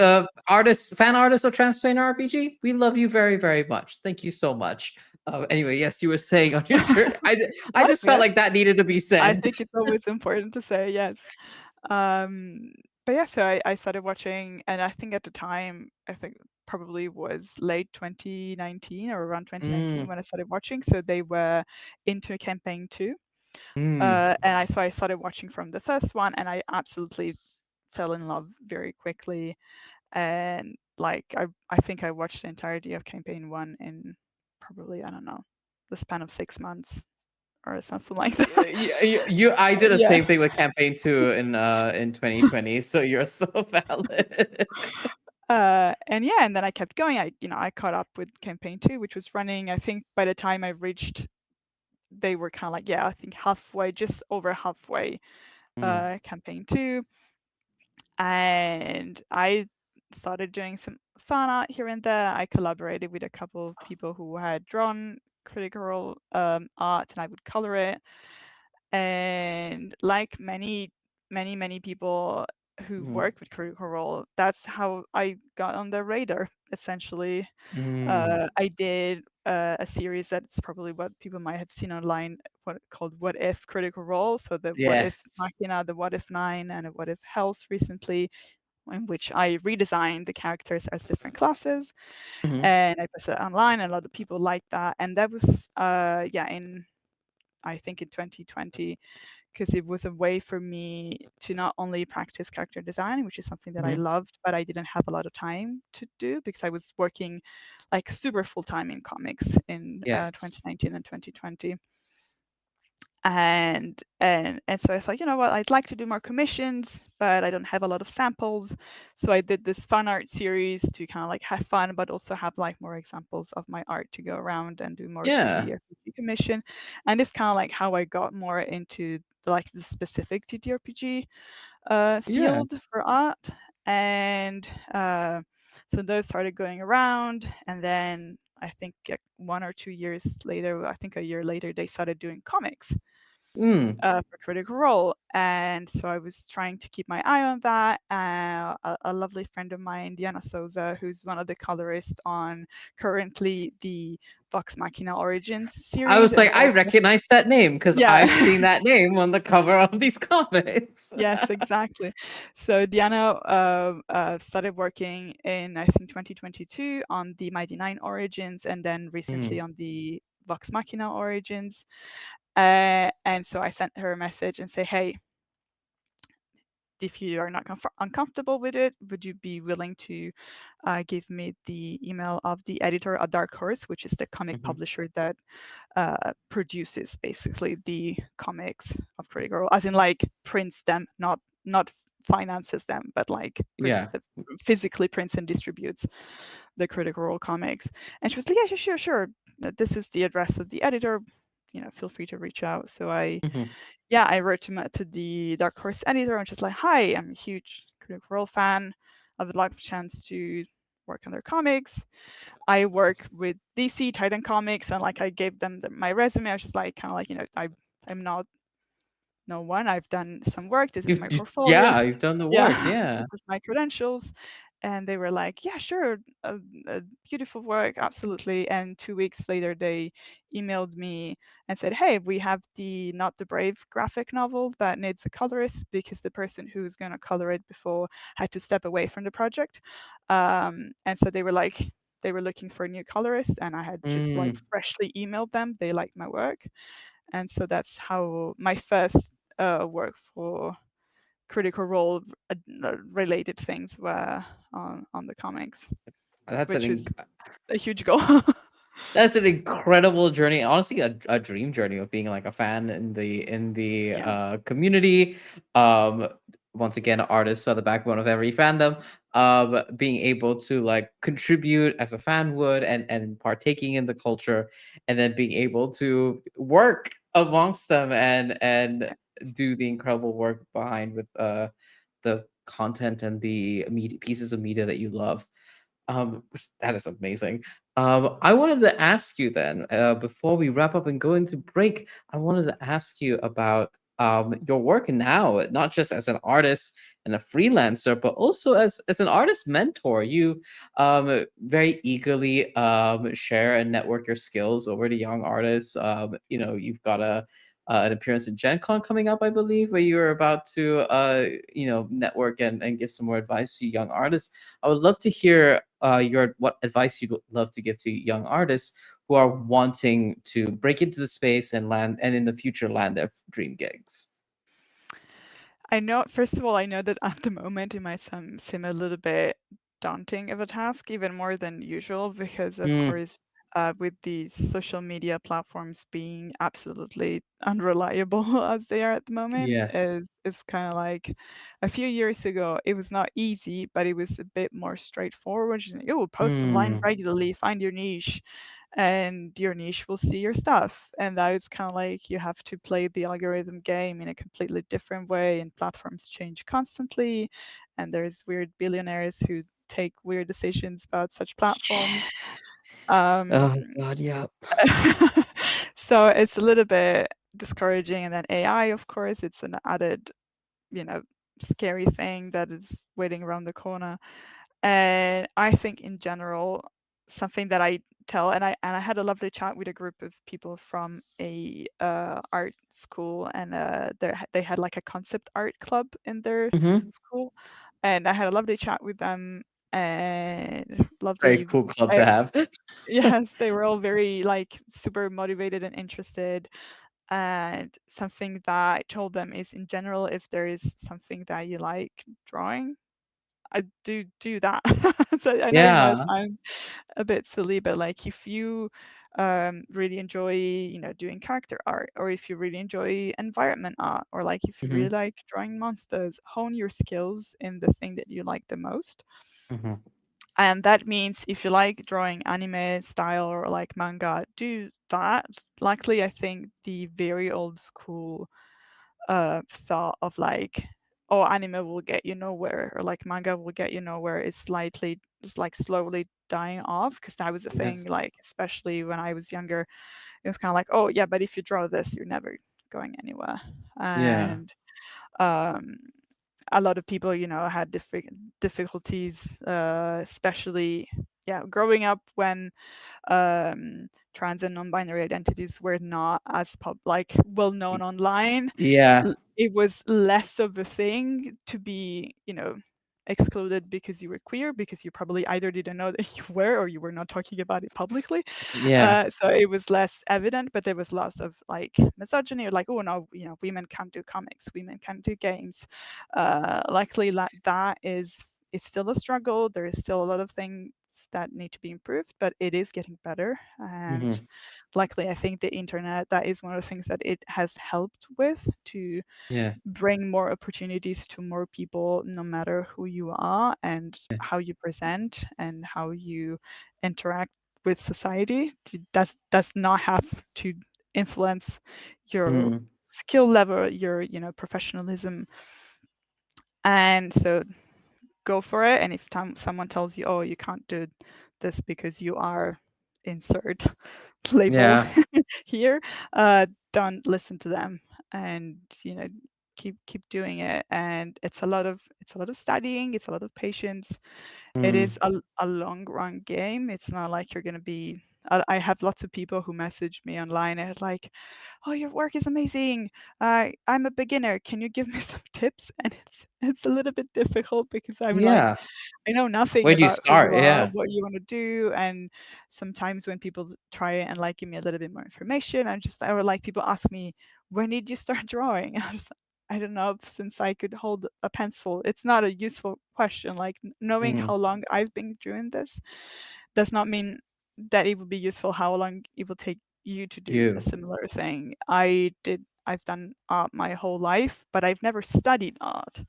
fan artists of Transplane RPG, we love you very, very much. Thank you so much. Anyway, yes, you were saying on your shirt. I Oh just felt yeah, like that needed to be I said. think it's always important to say yes. Um, but yeah, so I started watching, and I think at the time, I think probably was late 2019 or around 2019 Mm, when I started watching. So they were into campaign two. mm. So I started watching from the first one, and I absolutely fell in love very quickly. And like I think I watched the entirety of campaign one in probably, I don't know, the span of 6 months or something like that. I did the Yeah. same thing with campaign 2 in 2020, so you're so valid. And yeah, and then I kept going. I caught up with campaign two, which was running. I think by the time I reached, they were kind of like, yeah, I think halfway, just over halfway, Mm, campaign two. And I started doing some fan art here and there. I collaborated with a couple of people who had drawn critical role art, and I would color it. And like many people who mhm, work with critical role, that's how I got on their radar, essentially. mm. I did a series that's probably what people might have seen online, called What If Critical Role. So the What If Yes. Machina, the What If Nine, and a What If Health recently, in which I redesigned the characters as different classes, Mhm, and I posted it online, and a lot of people liked that. And that was yeah, in I think in 2020, because it was a way for me to not only practice character design, which is something that I mhm. loved, but I didn't have a lot of time to do because I was working like super full time in comics in Yes. 2019 and 2020. And so I thought, you know what, I'd like to do more commissions, but I don't have a lot of samples. So I did this fun art series to kind of like have fun, but also have like more examples of my art to go around and do more Yeah. TTRPG commission. And it's kind of like how I got more into like the specific TTRPG Yeah. field for art. And so those started going around, and then I think 1 or 2 years later, I think a year later, they started doing comics Mm, for Critical Role. And so I was trying to keep my eye on that. A lovely friend of mine, Diana Souza, who's one of the colorists on currently the Vox Machina Origins I series, was and like, I also, recognize that name because yeah. I've seen that name on the cover of these comics. Yes, exactly. So Diana started working in, I think, 2022 on the Mighty Nine Origins, and then recently Mm, on the Vox Machina Origins. And so I sent her a message and say, hey, if you are not uncomfortable with it, would you be willing to give me the email of the editor at Dark Horse, which is the comic mhm. publisher that produces basically the comics of Critical Role, as in like prints them, not finances them, but like Yeah. physically prints and distributes the Critical Role comics. And she was like, yeah, sure. This is the address of the editor. Feel free to reach out. So Mhm, I wrote to the Dark Horse editor and just like, hi, I'm a huge Critical Role fan. I would like a chance to work on their comics. I work with DC Titan Comics, and like I gave them my resume. I was just like, kind of like, I'm not no one. I've done some work. This is my portfolio. yeah, you've done the Yeah, work. Yeah. this is my credentials. And they were like, yeah, sure, beautiful work, absolutely. And 2 weeks later, they emailed me and said, hey, we have the Not the Brave graphic novel that needs a colorist because the person who's going to color it before had to step away from the project. And so they were looking for a new colorist, and I had just like Mm. freshly emailed them. They liked my work. And so that's how my first work for Critical Role related things were on the comics, That's which an was a huge goal. That's an incredible journey. Honestly, a dream journey of being like a fan in the Yeah. community. Um, Once again, artists are the backbone of every fandom. Being able to like contribute as a fan would and partaking in the culture, and then being able to work amongst them and Yeah. do the incredible work behind with the content and the pieces of media that you love. That is amazing. I wanted to ask you then, before we wrap up and go into break, I wanted to ask you about your work now, not just as an artist and a freelancer, but also as an artist mentor. You very eagerly share and network your skills over to young artists. You've got an appearance in Gen Con coming up, I believe, where you're about to network and give some more advice to young artists. I would love to hear your what advice you'd love to give to young artists who are wanting to break into the space and land, and in the future land their dream gigs. I know, first of all, I know that at the moment it might seem a little bit daunting of a task, even more than usual, because of Mm, course, with these social media platforms being absolutely unreliable as they are at the moment, yes. is it's kind of like a few years ago, it was not easy, but it was a bit more straightforward. Just, like, oh, post online Mm, regularly, find your niche, and your niche will see your stuff. And now it's kind of like you have to play the algorithm game in a completely different way, and platforms change constantly. And there's weird billionaires who take weird decisions about such platforms. oh Um, God, yeah. so it's a little bit discouraging. And then AI, of course, it's an added, you know, scary thing that is waiting around the corner. And I think in general, something that I tell, and I had a lovely chat with a group of people from a art school, and they had like a concept art club in their Hmm. school, and I had a lovely chat with them, and Very lovely. cool club to I, have. yes, they were all very like super motivated and interested. And something that I told them is, in general, if there is something that you like drawing, I do that. So I know it might Yeah. sound a bit silly, but like if you really enjoy, doing character art, or if you really enjoy environment art, or like if you really Hmm. like drawing monsters, hone your skills in the thing that you like the most. Hmm. And that means if you like drawing anime style or like manga, do that. Luckily, I think the very old school thought of like, oh, anime will get you nowhere, or like manga will get you nowhere, is slightly just like slowly dying off, because that was a thing, Yes. like especially when I was younger, it was kind of like, oh yeah, but if you draw this, you're never going anywhere. Yeah. And um a lot of people, had difficulties, especially, yeah, growing up when trans and non-binary identities were not as like well known Y- online. Yeah. It was less of a thing to be, excluded because you were queer, because you probably either didn't know that you were, or you were not talking about it publicly. Yeah. So it was less evident, but there was lots of like misogyny, or like, oh no, women can't do comics, women can't do games. Luckily, that is, it's still a struggle. There is still a lot of things that need to be improved, but it is getting better. And Hmm. luckily, I think the internet, that is one of the things that it has helped with, to Yeah. bring more opportunities to more people, no matter who you are and Yeah. how you present and how you interact with society. Does not have to influence your Mm. skill level, your, professionalism. And so go for it. And if someone tells you, oh, you can't do this because you are, insert label Yeah. here, don't listen to them. And keep doing it. And it's a lot of studying, it's a lot of patience. It Mm. is a long run game. It's not like you're going to be, I have lots of people who message me online and like, oh, your work is amazing. I'm a beginner. Can you give me some tips? And it's a little bit difficult, because I'm like, Yeah. I know nothing Where do you about who you start? are, Yeah. what you want to do. And sometimes when people try and like give me a little bit more information, or like people ask me, when did you start drawing? I don't know, since I could hold a pencil. It's not a useful question. Like, knowing Hmm. how long I've been doing this does not mean that it would be useful how long it will take you to do a You. similar thing. I've done art my whole life, but I've never studied art.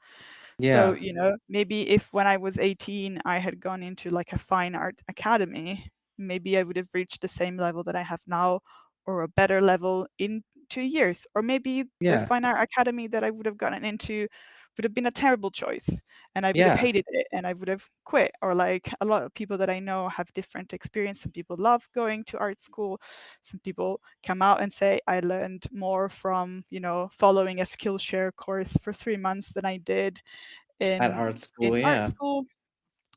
So, Yeah. maybe if when I was 18, I had gone into like a fine art academy, maybe I would have reached the same level that I have now, or a better level in 2 years. Or maybe the Yeah. fine art academy that I would have gotten into would have been a terrible choice, and I would have Yeah. hated it, and I would have quit. Or like a lot of people that I know have different experience. Some people love going to art school. Some people come out and say, I learned more from, following a Skillshare course for 3 months than I did At in art in school. art Yeah. school.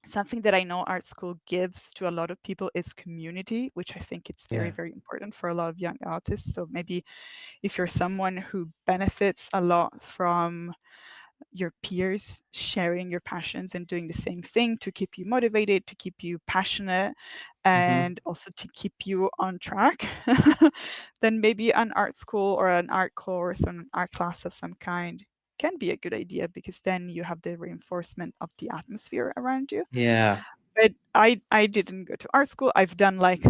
Something that I know art school gives to a lot of people is community, which I think it's very, Yeah. very important for a lot of young artists. So maybe if you're someone who benefits a lot from your peers sharing your passions and doing the same thing to keep you motivated, to keep you passionate, Mm-hmm. and also to keep you on track, then maybe an art school or an art course or an art class of some kind can be a good idea, because then you have the reinforcement of the atmosphere around you. Yeah. But I didn't go to art school. I've done like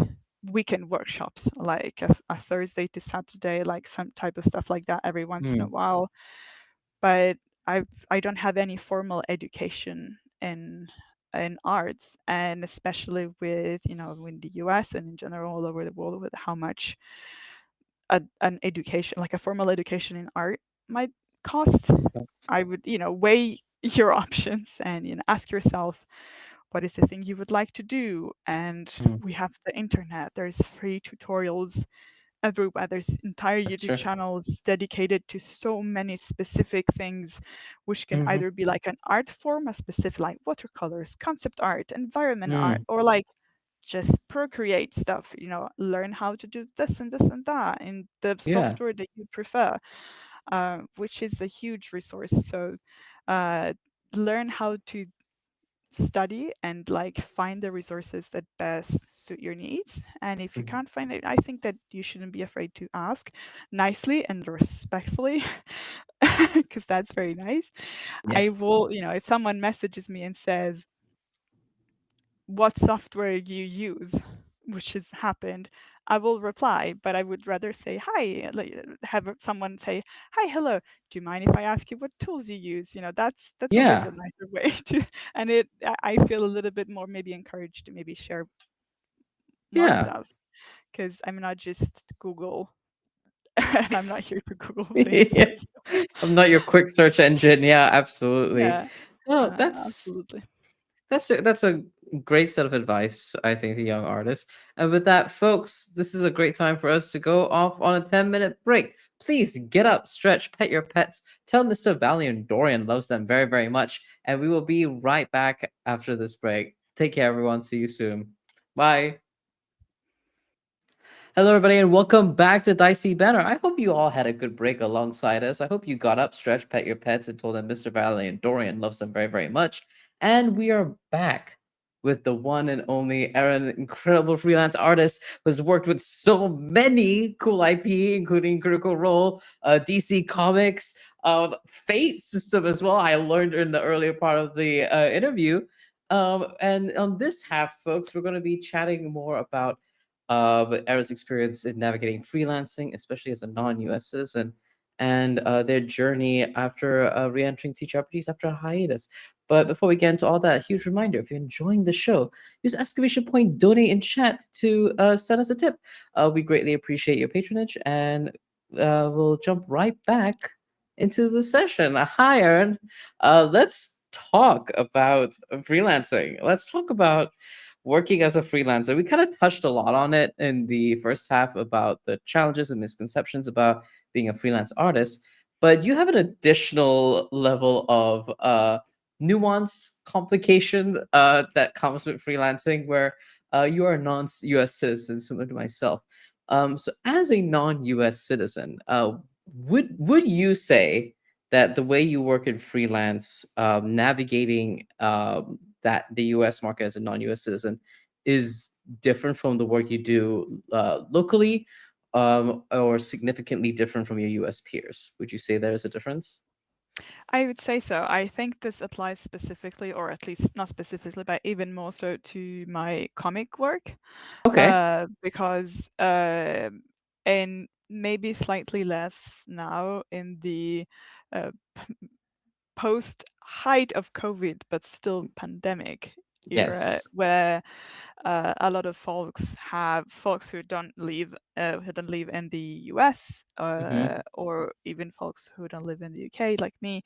weekend workshops, like a Thursday to Saturday, like some type of stuff like that every once in a Mm. while. But I don't have any formal education in arts, and especially with, in the US and in general all over the world, with how much an education, like a formal education in art, might cost. That's- I would, weigh your options and, ask yourself, what is the thing you would like to do? And mm. we have the internet. There's free tutorials everywhere. There's entire That's YouTube true. channels dedicated to so many specific things, which can Mm-hmm. either be like an art form, a specific like watercolors, concept art, environment art, Mm. or like just procreate stuff, learn how to do this and this and that in the Yeah. software that you prefer, which is a huge resource. So uh, learn how to study and like find the resources that best suit your needs. And if you Mhm. can't find it, I think that you shouldn't be afraid to ask nicely and respectfully, because that's very nice. I Yes. will, if someone messages me and says, what software you use, which has happened, I will reply, but I would rather say hi, like have someone say, "Hi, hello. Do you mind if I ask you what tools you use?" That's always a Yeah. nicer way to, and I feel a little bit more maybe encouraged to maybe share more Yeah. stuff, because I'm not just Google, and I'm not here to Google things. Yeah. I'm not your quick search engine. Yeah, absolutely. Yeah, No, absolutely. that's a great set of advice, I think, to young artists. And with that, folks, this is a great time for us to go off on a 10-minute break. Please get up, stretch, pet your pets, tell Mr. Valiant Dorian loves them very, very much, and we will be right back after this break. Take care, everyone. See you soon. Bye. Hello, everybody, and welcome back to Dicey Banter. I hope you all had a good break alongside us. I hope you got up, stretched, pet your pets, and told them Mr. Valley and Dorian loves them very, very much. And we are back with the one and only Eren, incredible freelance artist who's worked with so many cool IP, including Critical Role, DC Comics, Fate system as well. I learned in the earlier part of the interview. And on this half, folks, we're going to be chatting more about Aaron's experience in navigating freelancing, especially as a non-US citizen, and their journey after re-entering TTRPGs after a hiatus. But before we get into all that, a huge reminder: if you're enjoying the show, use exclamation point donate in chat to send us a tip. We greatly appreciate your patronage, and we'll jump right back into the session. Hi, Aaron. Let's talk about freelancing. Let's talk about working as a freelancer. We kind of touched a lot on it in the first half about the challenges and misconceptions about being a freelance artist, but you have an additional level of nuance, complication that comes with freelancing, where you are a non-US citizen, similar to myself. So, as a non-US citizen, would you say that the way you work in freelance, navigating that the U.S. market as a non-U.S. citizen is different from the work you do locally, or significantly different from your U.S. peers? Would you say there is a difference? I would say so. I think this applies specifically, or at least not specifically, but even more so to my comic work, Okay. because and maybe slightly less now in the uh, post height of COVID, but still pandemic era, Yes. where a lot of folks who don't live in the US, Mm-hmm. or even folks who don't live in the UK, like me,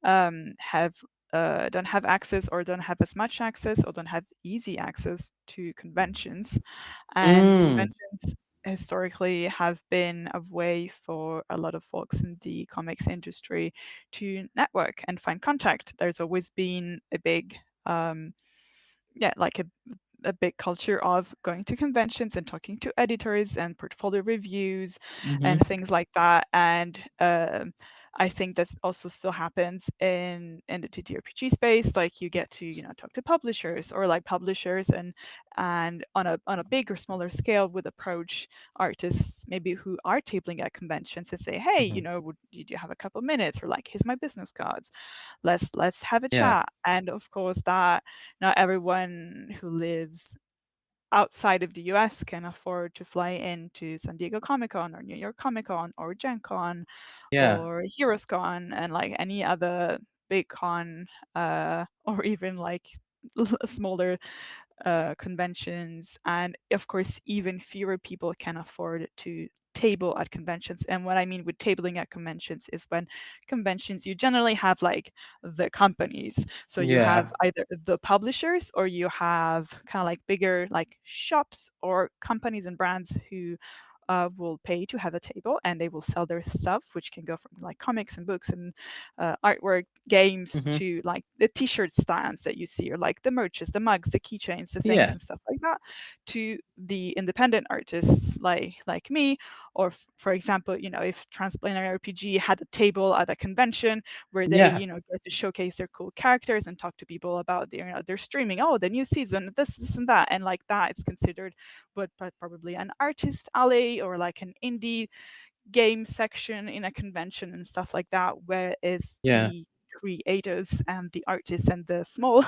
have don't have access, or don't have as much access, or don't have easy access to conventions. And Mm. conventions historically have been a way for a lot of folks in the comics industry to network and find contact. There's always been a big yeah, like a big culture of going to conventions and talking to editors and portfolio reviews and Mm-hmm. things like that. And I think that also still happens in the TTRPG space. Like you get to talk to publishers, or like publishers and on a big or smaller scale would approach artists maybe who are tabling at conventions and say, hey, Mm-hmm. would you have a couple minutes, or like, here's my business cards, let's have a Yeah. chat. And of course that not everyone who lives outside of the US can afford to fly into San Diego Comic Con or New York Comic Con or Gen Con Yeah. or Heroes Con and like any other big con, or even like smaller conventions. And of course, even fewer people can afford to table at conventions. And what I mean with tabling at conventions is when conventions, you generally have like the companies. So you have Yeah. either the publishers, or you have kind of like bigger like shops or companies and brands who will pay to have a table, and they will sell their stuff, which can go from like comics and books and artwork, games, Mm-hmm. to like the t-shirt stands that you see, or like the merches, the mugs, the keychains, the things Yeah. and stuff like that, to the independent artists like me. Or for example, if Transplanar RPG had a table at a convention where they Yeah. get to showcase their cool characters and talk to people about their streaming, oh, the new season, this and that, and like that, it's considered, but probably an artist alley or like an indie game section in a convention and stuff like that, whereas Yeah. the creators and the artists and the small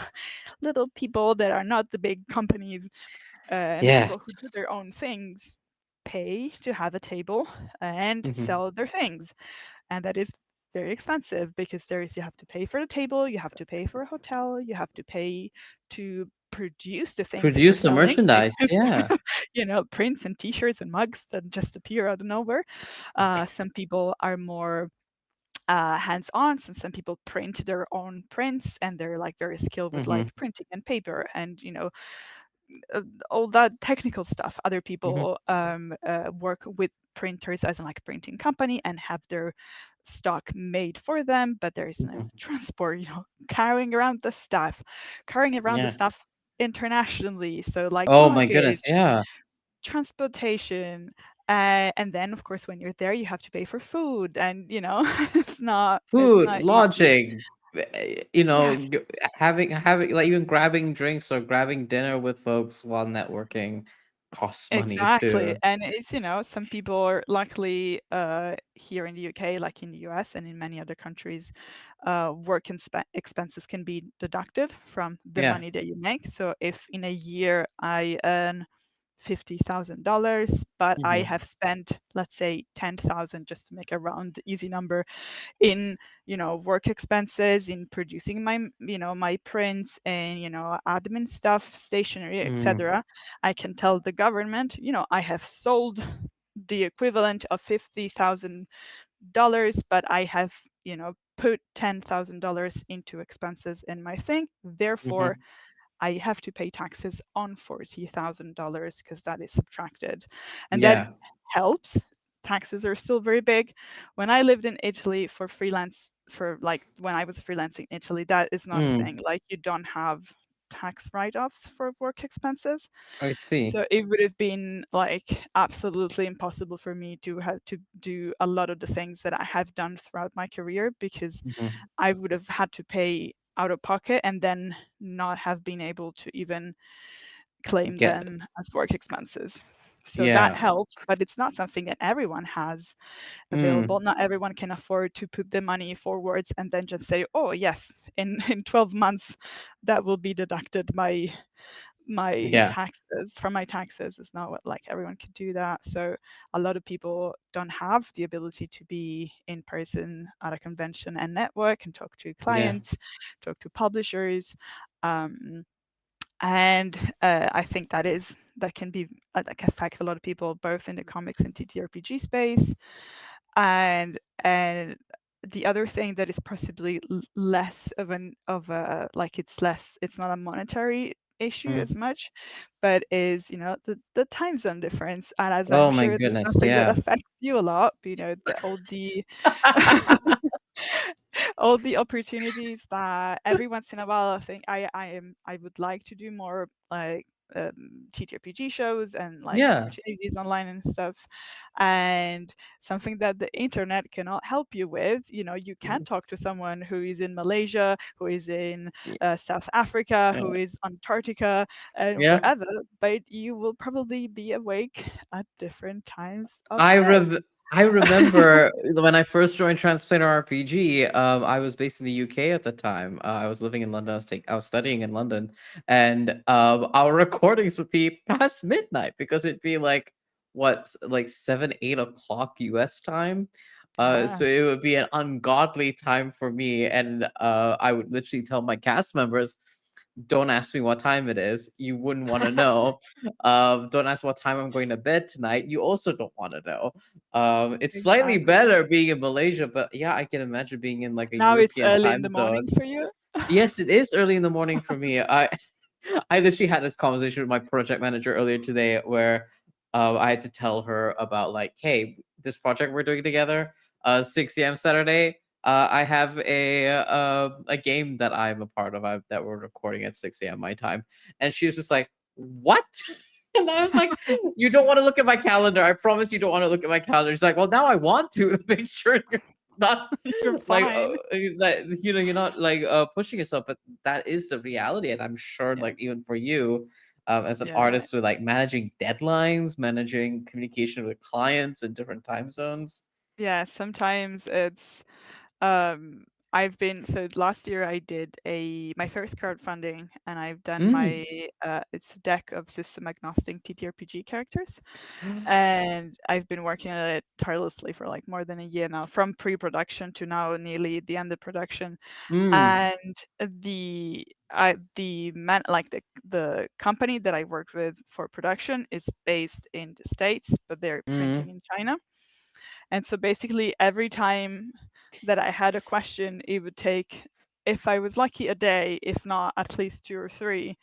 little people that are not the big companies, and the Yes. people who do their own things pay to have a table and Mm-hmm. sell their things. And that is very expensive, because you have to pay for the table, you have to pay for a hotel, you have to pay to produce the things that you're Produce the selling, merchandise. because Yeah. prints and t-shirts and mugs that just appear out of nowhere. Some people are more hands-on, so some people print their own prints, and they're like very skilled with Mm-hmm. like printing and paper and all that technical stuff. Other Mm-hmm. people work with printers, as in like printing company, and have their stock made for them, but there is no Mm-hmm. transport, carrying around the Yeah. stuff internationally, so like Oh my goodness. luggage, Yeah. transportation, and then of course when you're there you have to pay for food, and it's Food, not easy. lodging, Yes. having like even grabbing drinks or grabbing dinner with folks while networking costs money Exactly. too. And it's, some people are luckily here in the UK, like in the US and in many other countries, expenses can be deducted from the Yeah. money that you make. So if in a year I earn $50,000, but I Mhm. have spent, let's say, 10,000, just to make a round easy number, in work expenses, in producing my prints, and admin stuff, stationery, Mm. etc., I can tell the government, I have sold the equivalent of $50,000, but I have put $10,000 into expenses in my thing, therefore Mhm. I have to pay taxes on $40,000, because that is subtracted. And that Yeah. helps. Taxes are still very big. When I lived in Italy for freelance, for like when I was freelancing in Italy, that is not a Mm. thing. Like, you don't have tax write-offs for work expenses. I see. So it would have been like absolutely impossible for me to have to do a lot of the things that I have done throughout my career, because Mhm. I would have had to pay out of pocket and then not have been able to even claim Get them as work expenses. So that yeah. helps, but it's not something that everyone has available. Mm. Not everyone can afford to put the money forwards and then just say, "Oh, yes, in 12 months that will be deducted my Yeah. taxes from my taxes." It's not what, like, everyone can do that. So a lot of people don't have the ability to be in person at a convention and network and talk to Yeah. clients, talk to publishers. Um, and I think that can be that can affect a lot of people, both in the comics and TTRPG space. And the other thing that is possibly less of a, like, it's not a monetary issue as Mm. much, but is, the time zone difference. And as I'm Oh my sure that's goodness, something that yeah. affects you a lot, the all the opportunities that every once in a while I think I would like to do more like TTRPG shows and like Yeah. opportunities online and stuff. And something that the internet cannot help you with, you can Mhm. talk to someone who is in Malaysia, who is in Y- South Africa, Yeah. who is Antarctica, and Yeah. wherever, but you will probably be awake at different times of I the day. rem I remember when I first joined Translator RPG, I was based in the UK at the time. I was living in London. I was studying in London, and our recordings would be past midnight because it'd be like like 7, 8 o'clock US time. Yeah, So it would be an ungodly time for me, and I would literally tell my cast members, "Don't ask me what time it is. You wouldn't want to know. Don't ask what time I'm going to bed tonight. You also don't want to know." It's slightly exactly. better being in Malaysia, but yeah, I can imagine being in like a Now it's European early in time the morning zone. for you. Yes, it is early in the morning for me. I literally had this conversation with my project manager earlier today where I had to tell her about like, hey, this project we're doing together, 6 a.m. Saturday. I have a game that I'm a part of that we're recording at 6 a.m. my time, and she was just like, "What?" And I was like, "You don't want to look at my calendar. I promise you don't want to look at my calendar." She's like, "Well, now I want to make sure you're not You're like fine. that. You're not like pushing yourself, but that is the reality, and I'm sure Yeah. like even for you as an Yeah. artist with like managing deadlines, managing communication with clients in different time zones. Yeah, sometimes it's um so last year I did a my first crowdfunding, and I've done Mm. my it's a deck of system agnostic TTRPG characters. And I've been working on it tirelessly for like more than a year now, from pre-production to now nearly the end of production. Mm. And the man like the company that I worked with for production is based in the States, but they're printing Mm. in China. And so basically every time that I had a question, it would take, if I was lucky, a day, if not at least two or three,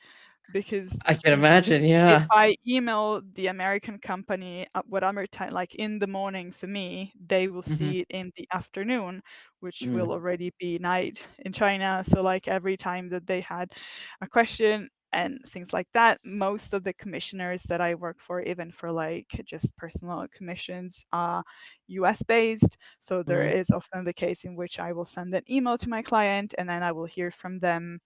because I can w- imagine, if yeah. I email the American company at whatever time, like in the morning for me, they will Hmm. see it in the afternoon, which will Mm. already be night in China. So like every time that they had a question and things like that, most of the commissioners that I work for, even for like just personal commissions, are US based. So there Mm. is often the case in which I will send an email to my client, and then I will hear from them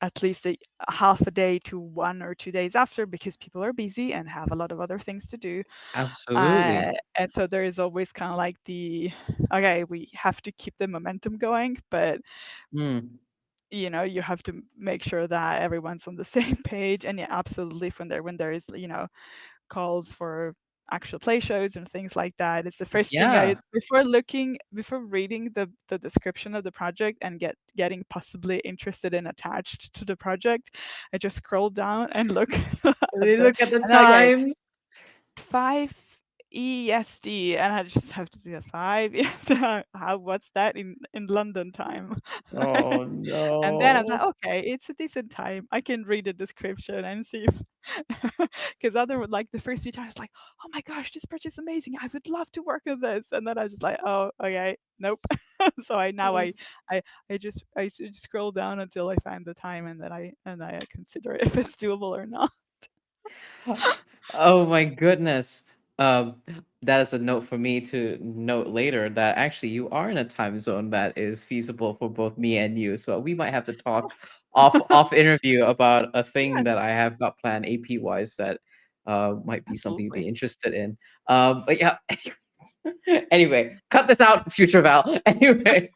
at least a half a day to 1 or 2 days after, because people are busy and have a lot of other things to do. Absolutely. And so there is always kind of like okay, we have to keep the momentum going, but Mm. you have to make sure that everyone's on the same page. And yeah, absolutely, when there is, calls for actual play shows and things like that, it's the first thing I, Yeah. before reading the description of the project and getting possibly interested and attached to the project, I just scroll down and look at They look at the and then, okay, times. 5 EST, and I just have to do the 5 EST. What's that in London time? Oh And then I was like, no. okay, it's a decent time. I can read the description and see if, because like the first few times, like, oh my gosh, this project's amazing. I would love to work on this. And then I was just like, oh, okay, nope. So I I just scroll down until I find the time, and then I consider if it's doable or not. Oh my goodness. Um, that is a note for me to note later that actually you are in a time zone that is feasible for both me and you. So we might have to talk off interview about a thing that Yes, I have got planned AP wise that might be something you'd absolutely. be interested in. But yeah, anyway, cut this out, future Val. Anyway,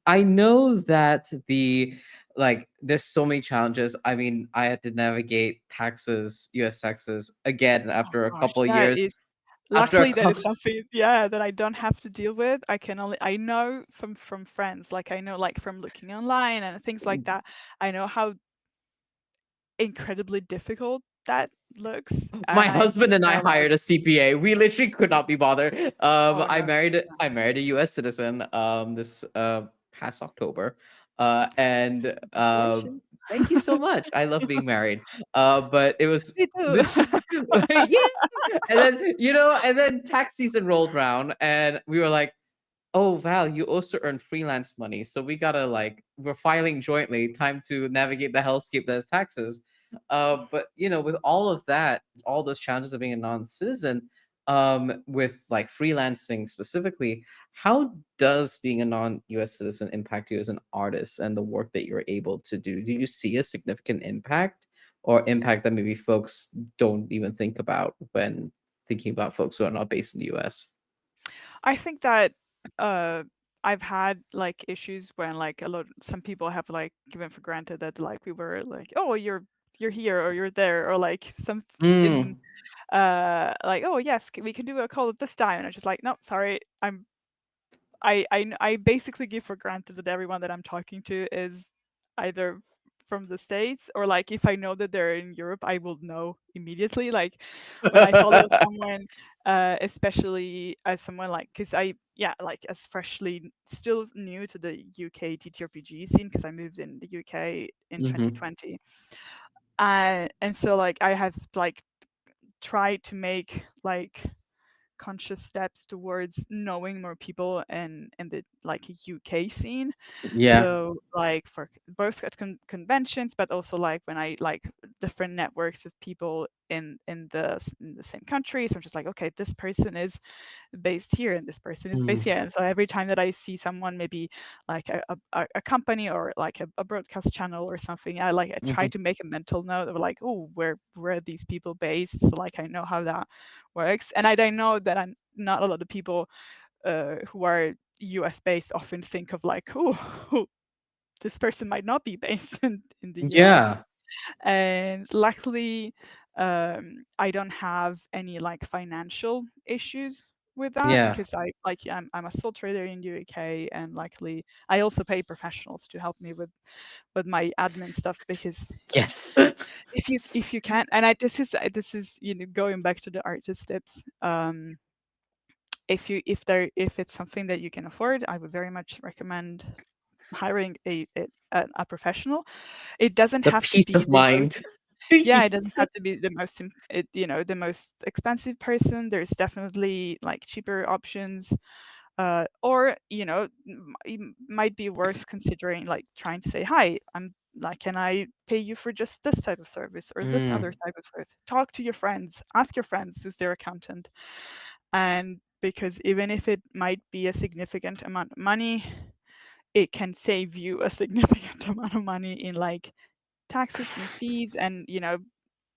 I know that there's so many challenges. I mean, I had to navigate taxes, US taxes again Oh after a gosh, couple of that years. is After a luckily that is couple, something, yeah, that I don't have to deal with. I know from friends, like I know like from looking online and things like that. I know how incredibly difficult that looks, my and I husband just and I know like, hired a CPA. We literally could not be bothered. oh no, I married a US citizen this past October. And congratulations. Thank you so much. I love being married. But it was Me too. literally yeah. And then, and then tax season rolled around and we were like, oh Val, you also earn freelance money. So we gotta we're filing jointly. Time to navigate the hellscape that is taxes. But with all of that, all those challenges of being a non-citizen, with freelancing specifically, how does being a non-US citizen impact you as an artist and the work that you're able to do? Do you see a significant impact or impact that maybe folks don't even think about when thinking about folks who are not based in the US? I think that uh I've had like issues when like some people have like given for granted that like we were like, oh, you're here or you're there, or like some in Mm. like, oh yes, we can do a call at this time, and I'm just like, no, sorry, I basically give for granted that everyone that I'm talking to is either from the States, or like if I know that they're in Europe, I will know immediately. Like when I follow someone, especially as someone like, because yeah, like as freshly still new to the UK TTRPG scene, because I moved in the UK in Mhm. 2020. And so like I have like tried to make like conscious steps towards knowing more people in the like UK scene. Yeah. So like for both at conventions, but also like when I like different networks of people in the same country. So I'm just like, okay, this person is based here and this person is based Mm. here. And so every time that I see someone, maybe like a company or like a broadcast channel or something, I try Mhm. to make a mental note of like, oh, where are these people based? So like I know how that works. And I know that I'm not a lot of people who are US based often think of like, oh, this person might not be based in the US. Yeah. And luckily, I don't have any like financial issues with that, Yeah. because I'm a sole trader in the UK, and luckily I also pay professionals to help me with my admin stuff, because Yes. if S you can't, and this is going back to the artist tips. If it's something that you can afford, I would very much recommend hiring a professional. It doesn't the have to peace be of the most, mind. yeah, it doesn't Yes. have to be the most expensive person. There's definitely like cheaper options, or it might be worth considering, like trying to say, hi, I'm like, can I pay you for just this type of service or this other Mm. type of service? Talk to your friends, ask your friends who's their accountant. And because even if it might be a significant amount of money, it can save you a significant amount of money in like taxes and fees, and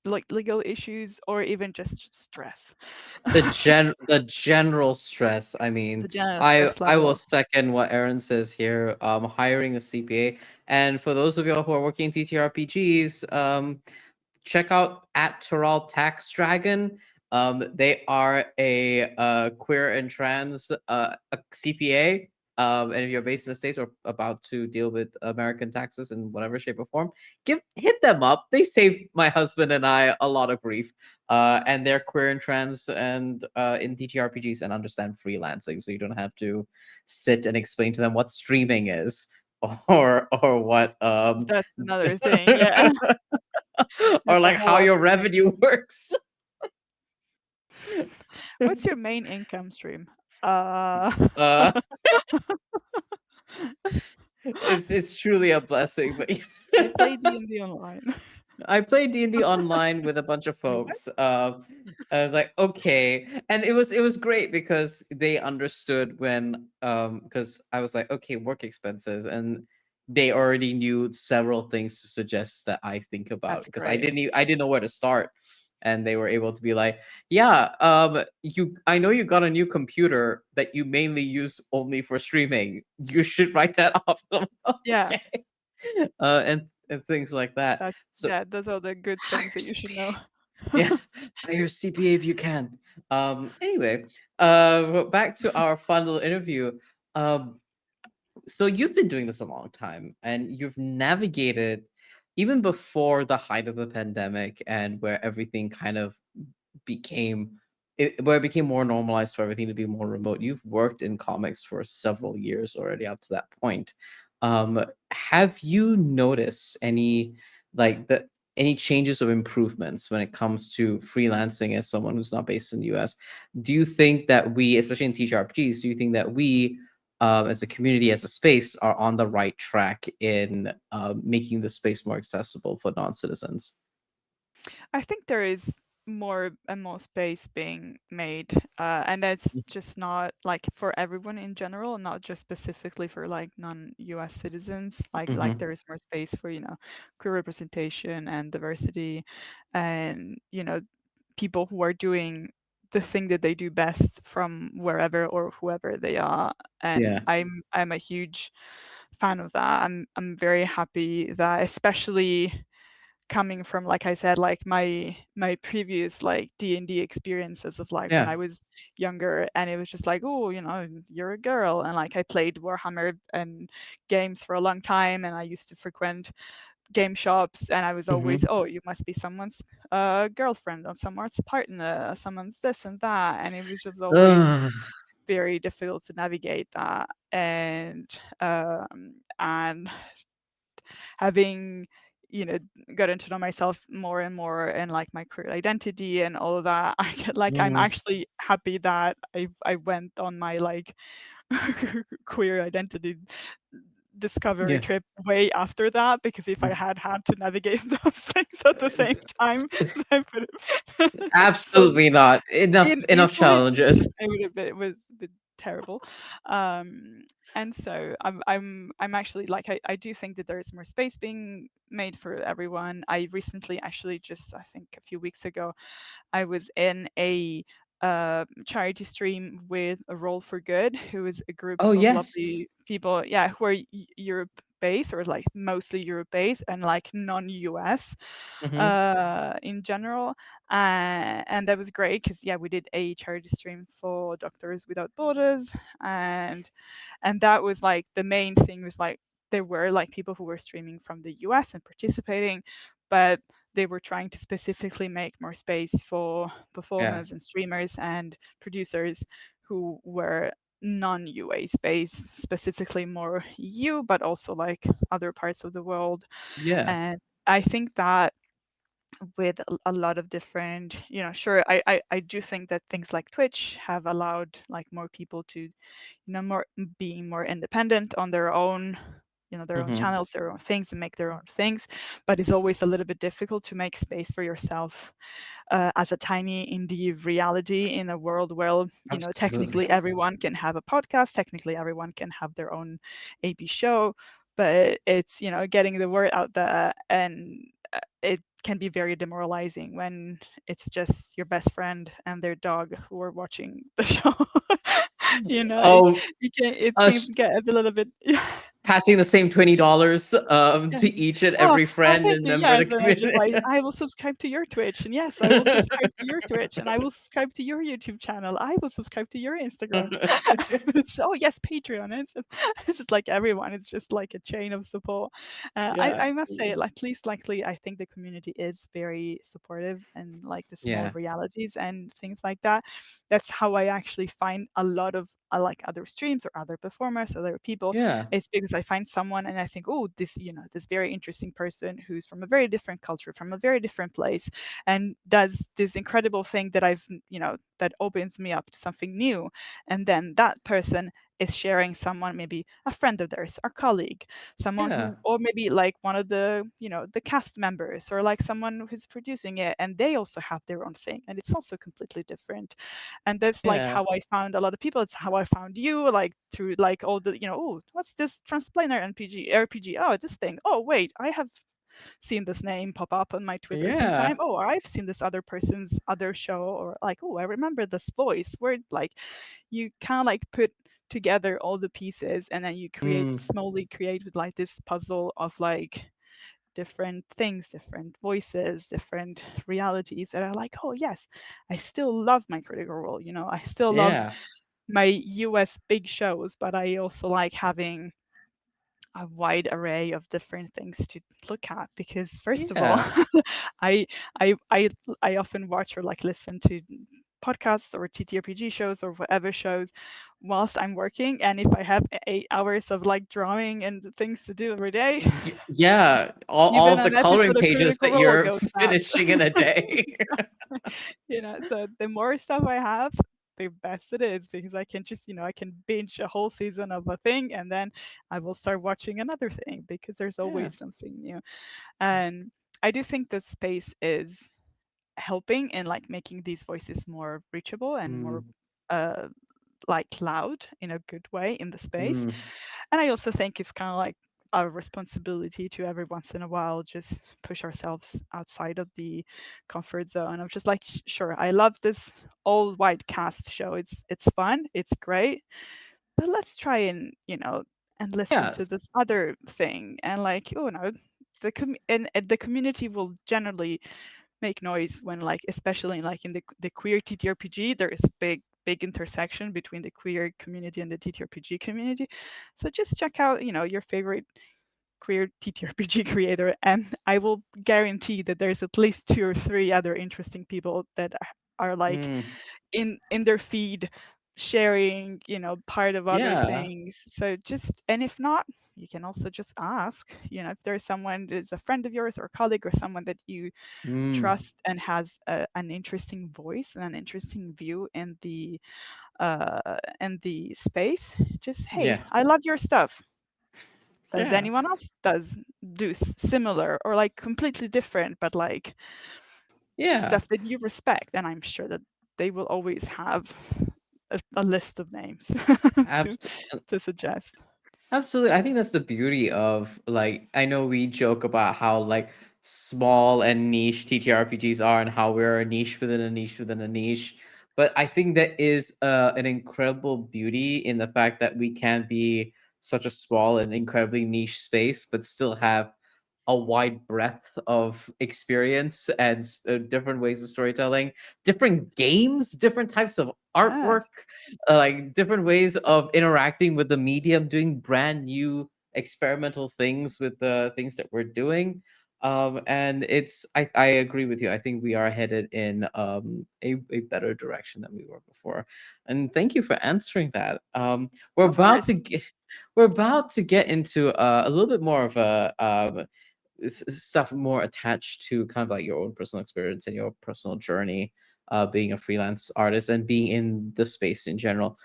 like legal issues, or even just stress. The general stress. I The mean, general I stress I will level. second what Aaron says here. Hiring a CPA, and for those of y'all who are working in TTRPGs, check out at Terral Tax Dragon. They are a queer and trans a CPA. And if you're based in the States or about to deal with American taxes in whatever shape or form, hit them up. They saved my husband and I a lot of grief. And they're queer and trans and in TTRPGs and understand freelancing, so you don't have to sit and explain to them what streaming is or what That's another thing, yeah. or That's a like how whole your other thing. revenue works. What's your main income stream? Uh, uh it's truly a blessing, but I play D&D online. I played D&D online with a bunch of Okay. folks. I was like, okay, and it was great because they understood when because I was like, okay, work expenses, and they already knew several things to suggest that I think about That's because great. I didn't know where to start, and they were able to be like, yeah, I know you got a new computer that you mainly use only for streaming. You should write that off. I'm like, Yeah, okay, and things like that. So yeah, those are the good things hire that you should know. CPA. Yeah, hire CPA if you can. Anyway, but back to our fun little interview. Um, so you've been doing this a long time, and you've navigated even before the height of the pandemic, and where everything kind of where it became more normalized for everything to be more remote. You've worked in comics for several years already up to that point. Have you noticed any like the any changes or improvements when it comes to freelancing as someone who's not based in the US? Do you think that we, especially in TTRPGs, do you think that we, as a community, as a space, are on the right track in making the space more accessible for non-citizens? I think there is more and more space being made, and that's just not like for everyone in general, not just specifically for like non-US citizens. Like Mm-hmm. there is more space for queer representation and diversity, and people who are doing the thing that they do best from wherever or whoever they are. And Yeah. I'm a huge fan of that. I'm very happy that, especially coming from, like I said, like my previous like D&D experiences of like when Yeah. I was younger, and it was just like, oh, you're a girl, and like I played Warhammer and games for a long time, and I used to frequent game shops, and I was always, Mm-hmm. oh, you must be someone's girlfriend or someone's partner, someone's this and that, and it was just always Ugh. very difficult to navigate that. And having you know gotten to know myself more and more, and like my queer identity and all of that, I get like, I'm Mhm. actually happy that I went on my like queer identity discovery Yeah. trip way after that, because if I had to navigate those things at the same time, I would have so Absolutely not. Enough it would challenges. it would have been, it was a bit terrible. Um, and so I'm actually like, I do think that there is more space being made for everyone. I recently, actually, just I think a few weeks ago, I was in a charity stream with a Roll for Good, who is a group Oh, of yes. lovely people, yeah, who are Europe based, or like mostly Europe based, and like non-US Mhm. in general. And that was great because, yeah, we did a charity stream for Doctors Without Borders, and that was like the main thing was like there were like people who were streaming from the US and participating, but they were trying to specifically make more space for Yeah. performers and streamers and producers who were non-UA space, specifically more EU, but also like other parts of the world. Yeah. And I think that with a lot of different, sure, I do think that things like Twitch have allowed like more people to, more being more independent on their own, their own Mhm. channels, their own things, and make their own things. But it's always a little bit difficult to make space for yourself as a tiny indie reality in a world where, Absolutely. technically everyone can have a podcast, technically everyone can have their own AB show, but it's, getting the word out there, and it can be very demoralizing when it's just your best friend and their dog who are watching the show. Oh, It can us get a little bit. passing the same $20 Yeah. to each and Oh, every oh, friend thank and you. member of the Yes, and I just like, community. I will subscribe to your Twitch, and yes, I will subscribe to your Twitch, and I will subscribe to your YouTube channel. I will subscribe to your Instagram. Oh yes, Patreon. It's just like everyone. It's just like a chain of support. Yeah, I must say, absolutely. at least likely, I think the community is very supportive, and like the small Yeah. realities and things like that. That's how I actually find a lot of like other streams or other performers, other people. Yeah. It's because I find someone and I think, oh, this, this very interesting person who's from a very different culture, from a very different place, and does this incredible thing that that opens me up to something new. And then that person is sharing someone, maybe a friend of theirs, a colleague, someone Yeah. who, or maybe like one of the, the cast members, or like someone who's producing it, and they also have their own thing, and it's also completely different. And that's like Yeah. how I found a lot of people. It's how I found you, like through like all the, oh, what's this transplanar RPG? Oh, this thing. Oh, wait, I have seen this name pop up on my Twitter sometime. Yeah. Oh, I've seen this other person's other show, or like, oh, I remember this voice. Where like you kind of like put together all the pieces, and then you Mm. slowly create with like this puzzle of like different things, different voices, different realities that are like, oh yes, I still love my Critical Role. I still love Yeah. my US big shows, but I also like having a wide array of different things to look at, because first of all, Yeah. I I I I often watch or like listen to podcasts or TTRPG shows or whatever shows whilst I'm working. And if I have 8 hours of like drawing and things to do every day, Yeah, all even of the an coloring episode of pages Critical that Role you're goes fast. finishing in a day. So the more stuff I have, the best it is, because I can just, I can binge a whole season of a thing and then I will start watching another thing because there's Yeah. always something new. And I do think that space is helping in like making these voices more reachable and more Mm, uh like loud in a good way in the space. mm, And I also think it's kind of like our responsibility to every once in a while just push ourselves outside of the comfort zone of just like, sure, I love this all white cast show. It's fun, it's great, but let's try and and listen to yes. this other thing. And like, oh no, and the community will generally make noise when, like, especially like in the queer TTRPG, there is a big intersection between the queer community and the TTRPG community. So just check out, your favorite queer TTRPG creator, and I will guarantee that there's at least two or three other interesting people that are like Mm, in their feed sharing, part of other yeah. things. So just, and if not, you can also just ask, if there's someone that's a friend of yours or a colleague or someone that you Mm, trust and has an interesting voice and an interesting view in the space. Just, hey, yeah. I love your stuff. Does Yeah. anyone else do similar or like completely different, but like Yeah. stuff that you respect? And I'm sure that they will always have a list of names to Abs- to suggest. Absolutely. I think that's the beauty of, like, I know we joke about how like small and niche TTRPGs are and how we're a niche within a niche within a niche. But I think there is an incredible beauty in the fact that we can be such a small and incredibly niche space, but still have a wide breadth of experience and different ways of storytelling, different games, different types of artwork, Yes. like different ways of interacting with the medium, doing brand new experimental things with the things that we're doing. And I agree with you. I think we are headed in a better direction than we were before. And thank you for answering that. We're Of about to course. get we're about to get into a little bit more of a stuff more attached to kind of like your own personal experience and your personal journey, being a freelance artist and being in the space in general.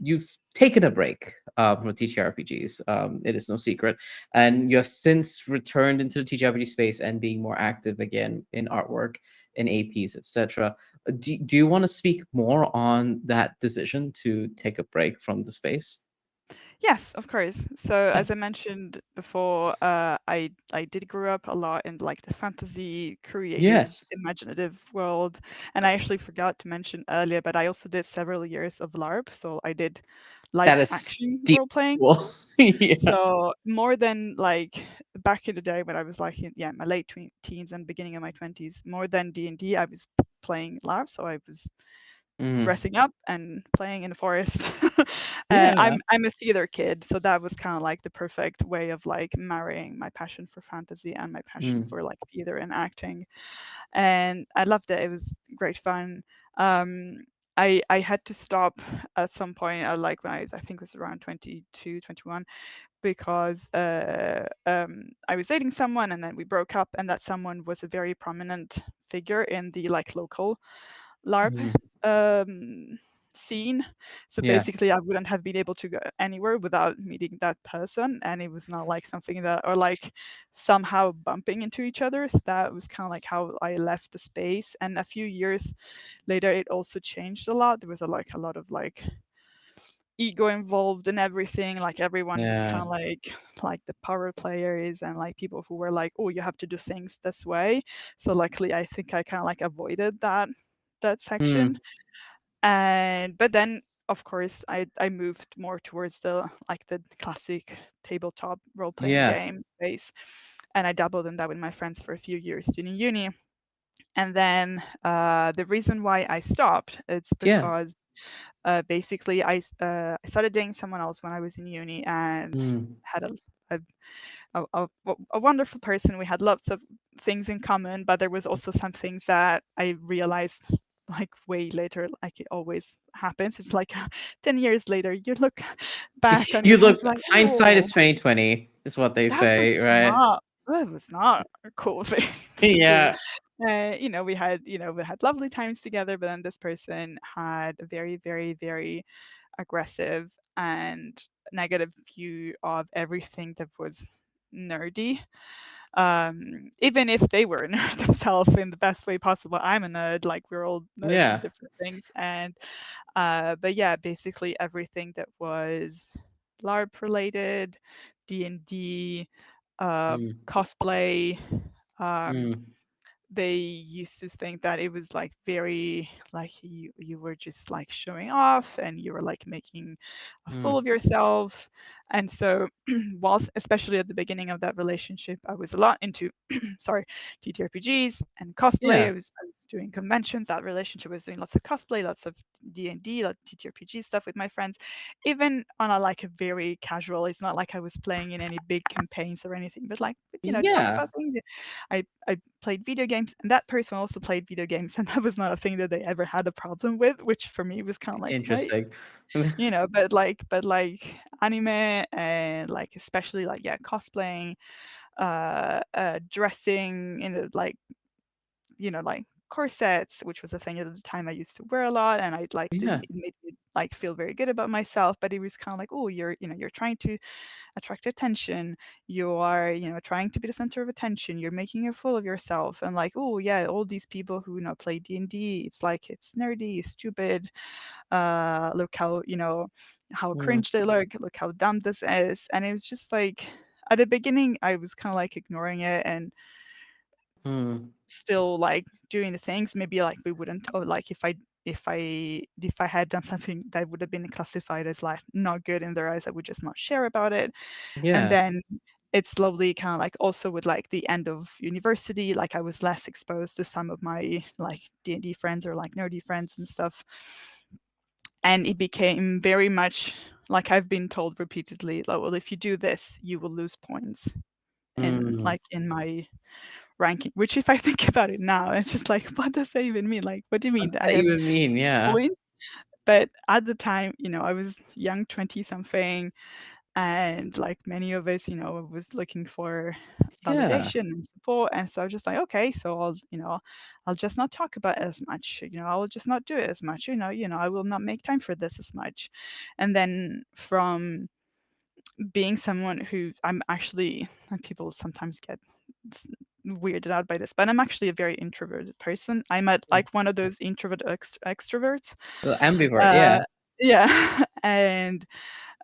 You've taken a break from TTRPGs. It is no secret, and you have since returned into the TTRPG space and being more active again in artwork, in APs, etc. Do you want to speak more on that decision to take a break from the space? Yes, of course. So Yeah. as I mentioned before, I did grow up a lot in like the fantasy, creative, Yes, imaginative world, and I actually forgot to mention earlier, but I also did several years of LARP. So I did that live is action deep. role playing. Cool. Yeah. So more than like back in the day when I was like in, yeah, my late teens and beginning of my 20s, more than D&D, I was playing LARP. So I was Mm. dressing up and playing in the forest. Yeah. I'm a theater kid, so that was kind of like the perfect way of like marrying my passion for fantasy and my passion Mm. for like theater and acting. And I loved it. It was great fun. Um, I had to stop at some point, like when I think it was around 22, 21, because I was dating someone and then we broke up, and that someone was a very prominent figure in the like local LARP Mm. um, scene. So Yeah. basically, I wouldn't have been able to go anywhere without meeting that person, and it was not like something that, or like somehow bumping into each other. So that was kind of like how I left the space. And a few years later, it also changed a lot. There was like a lot of like ego involved in everything. Like everyone was Yeah. kind of like the power players and like people who were like, oh, you have to do things this way. So luckily, I think I kind of like avoided that section. Mm. And but then of course I moved more towards the like the classic tabletop role playing Yeah. game space, and I dabbled in that with my friends for a few years during uni. And then the reason why I stopped, it's Yeah. because basically I started dating someone else when I was in uni and Mm. had a a wonderful person. We had lots of things in common, but there was also some things that I realized. like way later, like it always happens. It's like 10 years later, you look back on You it and look it's like, hindsight is oh, 2020 is what they that say, was right? not that was not a cool thing to do. Yeah. We had lovely times together, but then this person had a very, very, very aggressive and negative view of everything that was nerdy. Even if they were a nerd themselves in the best way possible. I'm a nerd, like we're all nerds in Yeah. different things. And but yeah, basically everything that was LARP related, D&D, Mm, cosplay, um, mm, they used to think that it was like very like you were just like showing off and you were like making a fool of mm. yourself. And so whilst especially at the beginning of that relationship I was a lot into sorry, TTRPGs and cosplay. Yeah. I was doing conventions. That relationship was doing lots of cosplay, lots of D&D, like TTRPG stuff with my friends, even on a like a very casual. It's not like I was playing in any big campaigns or anything, but like talk Yeah. about things. I played video games, and that person also played video games, and that was not a thing that they ever had a problem with, which for me was kind of like, right, Interesting. but like anime and like especially like yeah, cosplaying, dressing in a, like corsets, which was a thing at the time I used to wear a lot, and I'd like Yeah. it made me like feel very good about myself. But it was kind of like, oh, you're trying to attract attention. You are, trying to be the center of attention. You're making a fool of yourself. And like, oh yeah, all these people who play D&D, it's like it's nerdy, stupid. Look how how Mm, cringe they look how dumb this is. And it was just like at the beginning I was kind of like ignoring it and mm. still like doing the things. Maybe like we wouldn't, or like if I had done something that would have been classified as like not good in their eyes, I would just not share about it. And Yeah. then it slowly kind of like also with like the end of university, like I was less exposed to some of my like D&D friends or like nerdy friends and stuff. And it became very much like I've been told repeatedly, like, well, if you do this, you will lose points Mm. in my ranking. Which, if I think about it now, it's just like, what does that even mean? Like, what do you What mean does that I that have even mean? Yeah. points? But at the time, I was young, 20 something, and like many of us, was looking for Yeah. validation and support. And so I was just like, okay, so I'll just not talk about it as much. I will just not do it as much. I will not make time for this as much. And then from being someone who I'm actually, and people sometimes get weirded out by this, but I'm actually a very introverted person. I'm at like one of those introvert extroverts. Well, ambivert. Uh, Yeah. yeah, and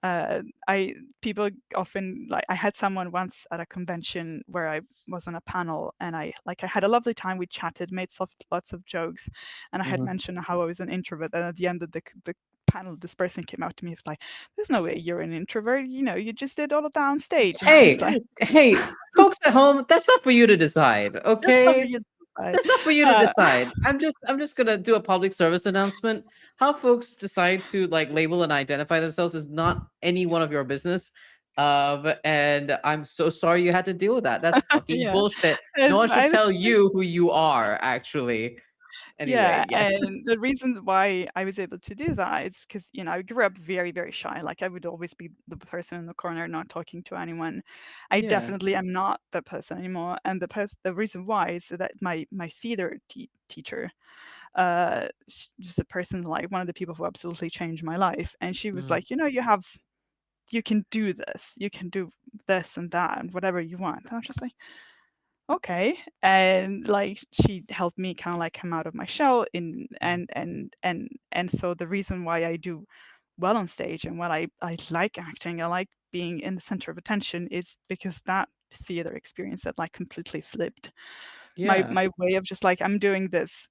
I people often like I had someone once at a convention where I was on a panel and I had a lovely time. We chatted, made lots of jokes, and I had Mhm. mentioned how I was an introvert. And at the end of the panel, this person came out to me. It was like, "There's no way you're an introvert. You just did all of that on stage." And I was Hey, like, hey, folks at home, that's not for you to decide, "That's not for okay? you to decide." That's not for you to Uh, decide. I'm just gonna do a public service announcement. How folks decide to like label and identify themselves is not any one of your business. And I'm so sorry you had to deal with that. That's fucking yeah, bullshit. No and one should I was tell just like, you who you are, actually. yeah, Anyway, yes. and the reason why I was able to do that is because, I grew up very, very shy. Like I would always be the person in the corner not talking to anyone. I Yeah. definitely am not that person anymore. And the reason why is that my theater teacher, was a person like one of the people who absolutely changed my life. And she was Mm, like, you can do this, you can do this and that and whatever you want. And I was just like, okay. And like she helped me kind of like come out of my shell in mm. and so the reason why I do well on stage and why I like acting, I like being in the center of attention, is because that theater experience that like completely flipped Yeah. my way of just like, I'm doing this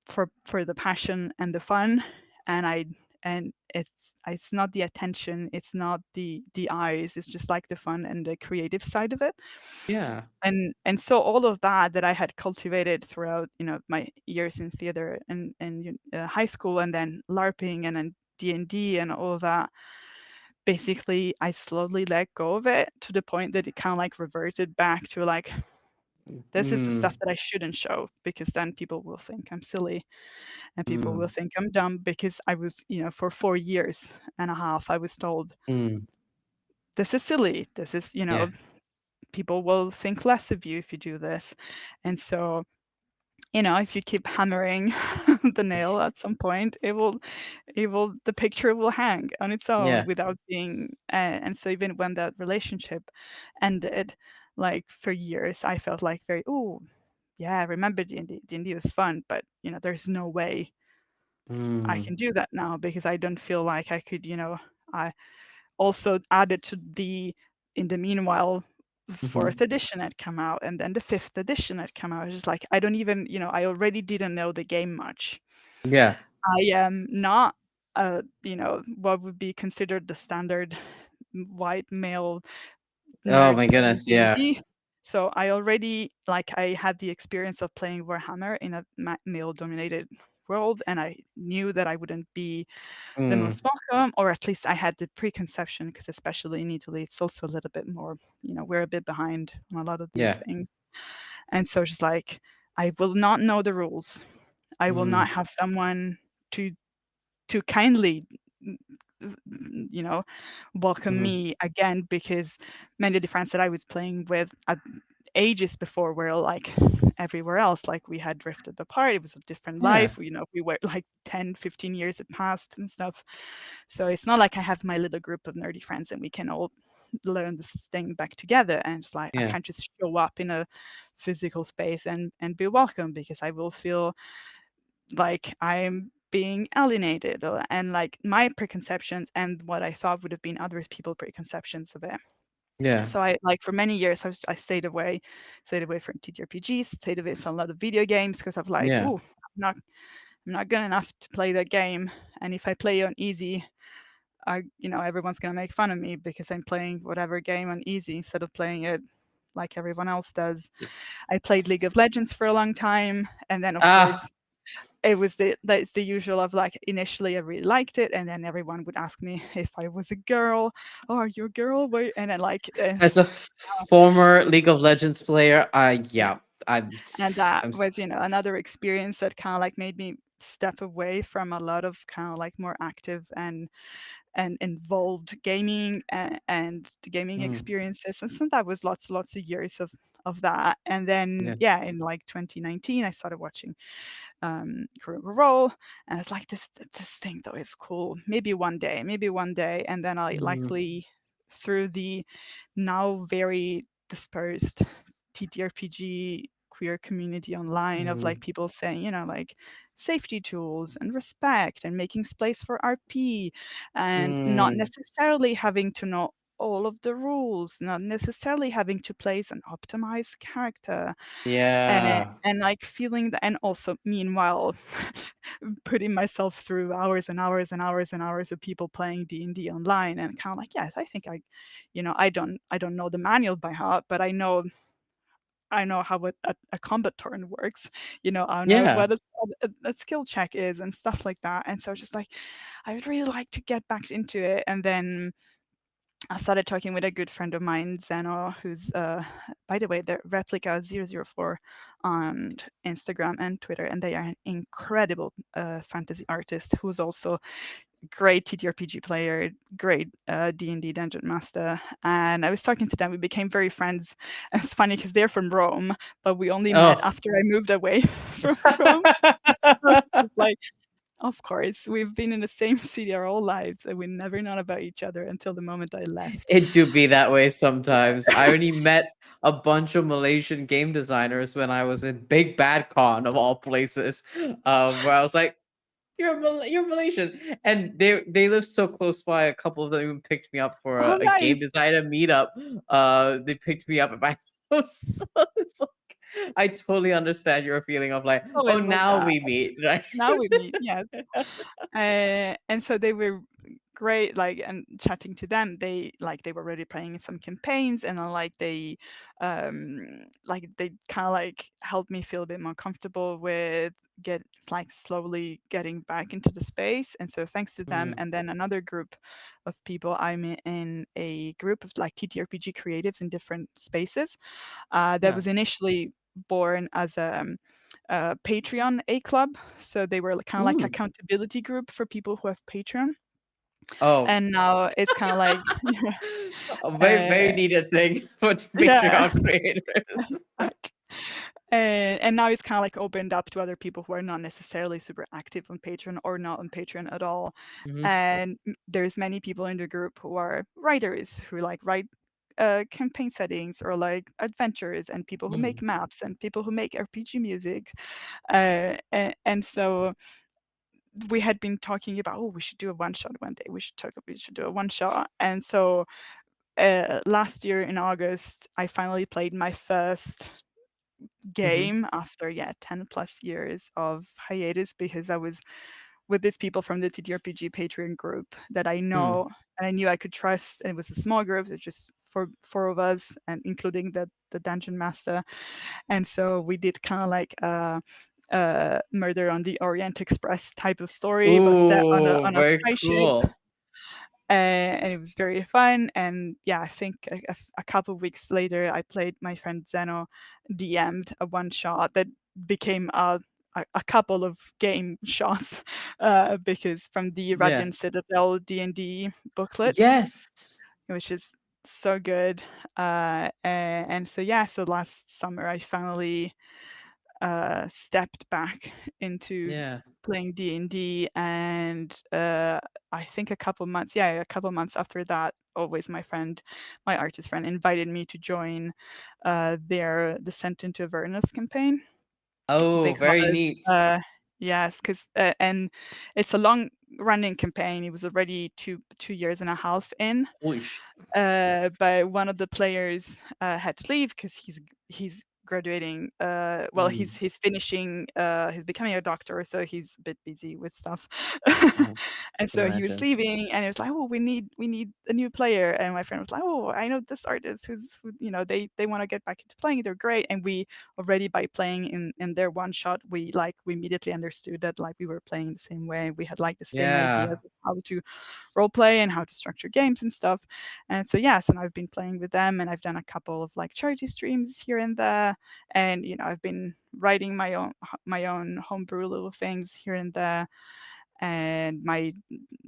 for the passion and the fun. And it's not the attention, it's not the eyes, it's just like the fun and the creative side of it. Yeah. And so all of that I had cultivated throughout, my years in theater and high school, and then LARPing and then D&D and all of that, basically I slowly let go of it to the point that it kind of like reverted back to like This is the stuff Mm, that I shouldn't show because then people will think I'm silly and people will mm, think I'm dumb because I was, for 4 years and a half, I was told mm. this is silly. This is, Yeah, people will think less of you if you do this. And so, if you keep hammering the nail at some point, the picture will hang on its own yeah. without being, and so even when that relationship ended, like for years, I felt like very, oh, yeah, I remember D&D. D&D was fun, but there's no way I Mm, can do that now because I don't feel like I could, I also added to the in the meanwhile, mhm. fourth edition had come out and then the fifth edition had come out. It's just like I don't even, I already didn't know the game much. Yeah. I am not what would be considered the standard white male Oh nerd my playing goodness, yeah. D&D. So I already like I had the experience of playing Warhammer in a male dominated world, and I knew that I wouldn't be the Mm, most welcome, or at least I had the preconception, because especially in Italy, it's also a little bit more, we're a bit behind on a lot of these yeah. things. And so just like, I will not know the rules. I will Mm, not have someone to kindly, mm, welcome mhm. me again, because many of the friends that I was playing with at ages before were like everywhere else. Like we had drifted apart. It was a different Yeah, life. We were like 10, 15 years had passed and stuff. So it's not like I have my little group of nerdy friends and we can all learn this thing back together. And it's like I yeah, can't just show up in a physical space and be welcome, because I will feel like I'm being alienated, and like my preconceptions and what I thought would have been other people's preconceptions of it. yeah, So I like for many years I stayed away from TTRPGs, stayed away from a lot of video games because I'm like, yeah, oh, I'm not good enough to play that game. And if I play on easy, everyone's gonna make fun of me because I'm playing whatever game on easy instead of playing it like everyone else does. I played League of Legends for a long time, and then of Ah, course it was that's the usual of like initially I really liked it, and then everyone would ask me if I was a girl. Oh, are you a girl? Wait, and then like as a former League of Legends player, yeah, yeah, I'm and s that I'm s was another experience that kind of like made me step away from a lot of kind of like more active and involved gaming and the gaming mm, experiences, and so that was lots of years of that. And then yeah, yeah, in like 2019 I started watching Critical Role, and it's like this thing though is cool. Maybe one day, and then I mm, likely through the now very dispersed TTRPG queer community online of like mm, people saying, like safety tools and respect and making space for RP and not mm, necessarily having to know all of the rules, not necessarily having to place an optimized character, yeah, and like feeling that, and also meanwhile putting myself through hours and hours and hours and hours of people playing D&D online, and kind of like, yes, I think I don't know the manual by heart, but I know how a combat turn works. I know yeah, what a skill check is and stuff like that. And so just like I would really like to get back into it. And then I started talking with a good friend of mine, Zeno, who's, by the way, the Replica004 on Instagram and Twitter, and they are an incredible fantasy artist who's also a great TTRPG player, great D&D dungeon master. And I was talking to them. We became very friends. And it's funny because they're from Rome, but we only met oh. after I moved away from Rome. So it's like, of course, we've been in the same city our whole lives, and we never known about each other until the moment I left. It do be that way sometimes. I only met a bunch of Malaysian game designers when I was in Big Bad Con of all places, where I was like, you're Malaysian," and they live so close by. A couple of them even picked me up for Oh, a nice. game designer meetup. They picked me up at my house. So it's like I totally understand your feeling of like, oh, Always like now that. we meet, right? Now we meet, yes. And so they were great, like, and chatting to them, they were already playing some campaigns, and then they kind of like helped me feel a bit more comfortable with get like slowly getting back into the space. And so thanks to them, Mm, and then another group of people, I'm in a group of like TTRPG creatives in different spaces. That yeah. was initially born as a Patreon A club. So they were kind of like Ooh. accountability group for people who have Patreon. Oh, And now it's kind of like a very, very uh, needed thing for the yeah. Patreon creators. Right. And now it's kind of like opened up to other people who are not necessarily super active on Patreon or not on Patreon at all. Mhm. And there's many people in the group who are writers who like write campaign settings or like adventures, and people who make Mm. maps, and people who make RPG music. And so we had been talking about, oh, we should do a one shot one day. We should do a one shot. And so last year in August, I finally played my first Mhm. game after 10 plus years of hiatus, because I was with these people from the TTRPG Patreon group that I Mm. know and I knew I could trust. And it was a small group, it's just four of us, and including the dungeon master. And so we did kind of like Murder on the Orient Express type of story, but set on a Ooh, very spaceship. cool. And it was very fun. And I think a couple of weeks later, I played my friend Zeno DM'd a one shot that became a couple of game shots, because from the Yeah. Radiant Citadel D&D booklet, Yes. which is so good. And so so last summer I finally stepped back into Yeah. playing D&D. And I think a couple months after that, always my artist friend, invited me to join their Descent into Avernus campaign, Oh, very because neat. yes, because and it's a long running campaign. It was already two years and a half in, Holy sh but one of the players had to leave because he's graduating. Well, Mm. he's finishing. He's becoming a doctor, so he's a bit busy with stuff. Oh, And can so he was imagine. leaving, and it was like, oh, we need a new player. And my friend was like, oh, I know this artist who they want to get back into playing. They're great. And we already, by playing in their one shot, we immediately understood that like we were playing the same way. We had like the same Yeah. ideas of how to role play and how to structure games and stuff. And so so I've been playing with them, and I've done a couple of like charity streams here and there. And I've been writing my own homebrew little things here and there, and my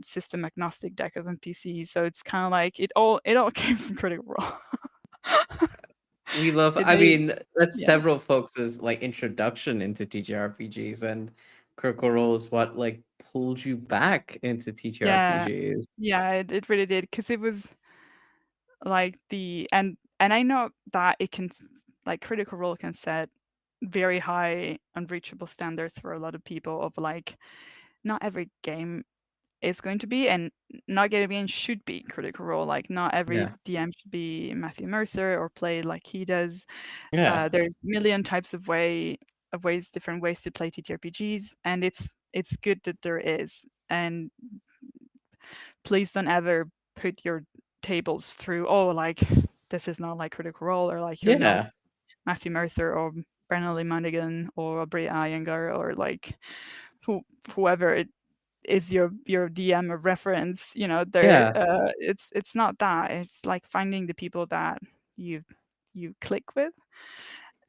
system agnostic deck of NPCs. So it's kind of like it all came from Critical Role. We love It I made mean, that's Yeah. several folks' like introduction into TTRPGs, and Critical Role is what like pulled you back into Yeah. TTRPGs. Yeah, it really did, because it was like and I know that it can like Critical Role can set very high unreachable standards for a lot of people, of like not every game is going to be, and not every game should be Critical Role. Like not every Yeah. DM should be Matthew Mercer or play like he does. Yeah. There's a million types of ways, different ways to play TTRPGs, and it's good that there is. And please don't ever put your tables through, oh, like this is not like Critical Role, or like you're not Yeah. Matthew Mercer or Brennan Lee Monaghan or Brie Iyengar, or like who, whoever it is your DM of reference. There Yeah. it's not that. It's like finding the people that you you click with,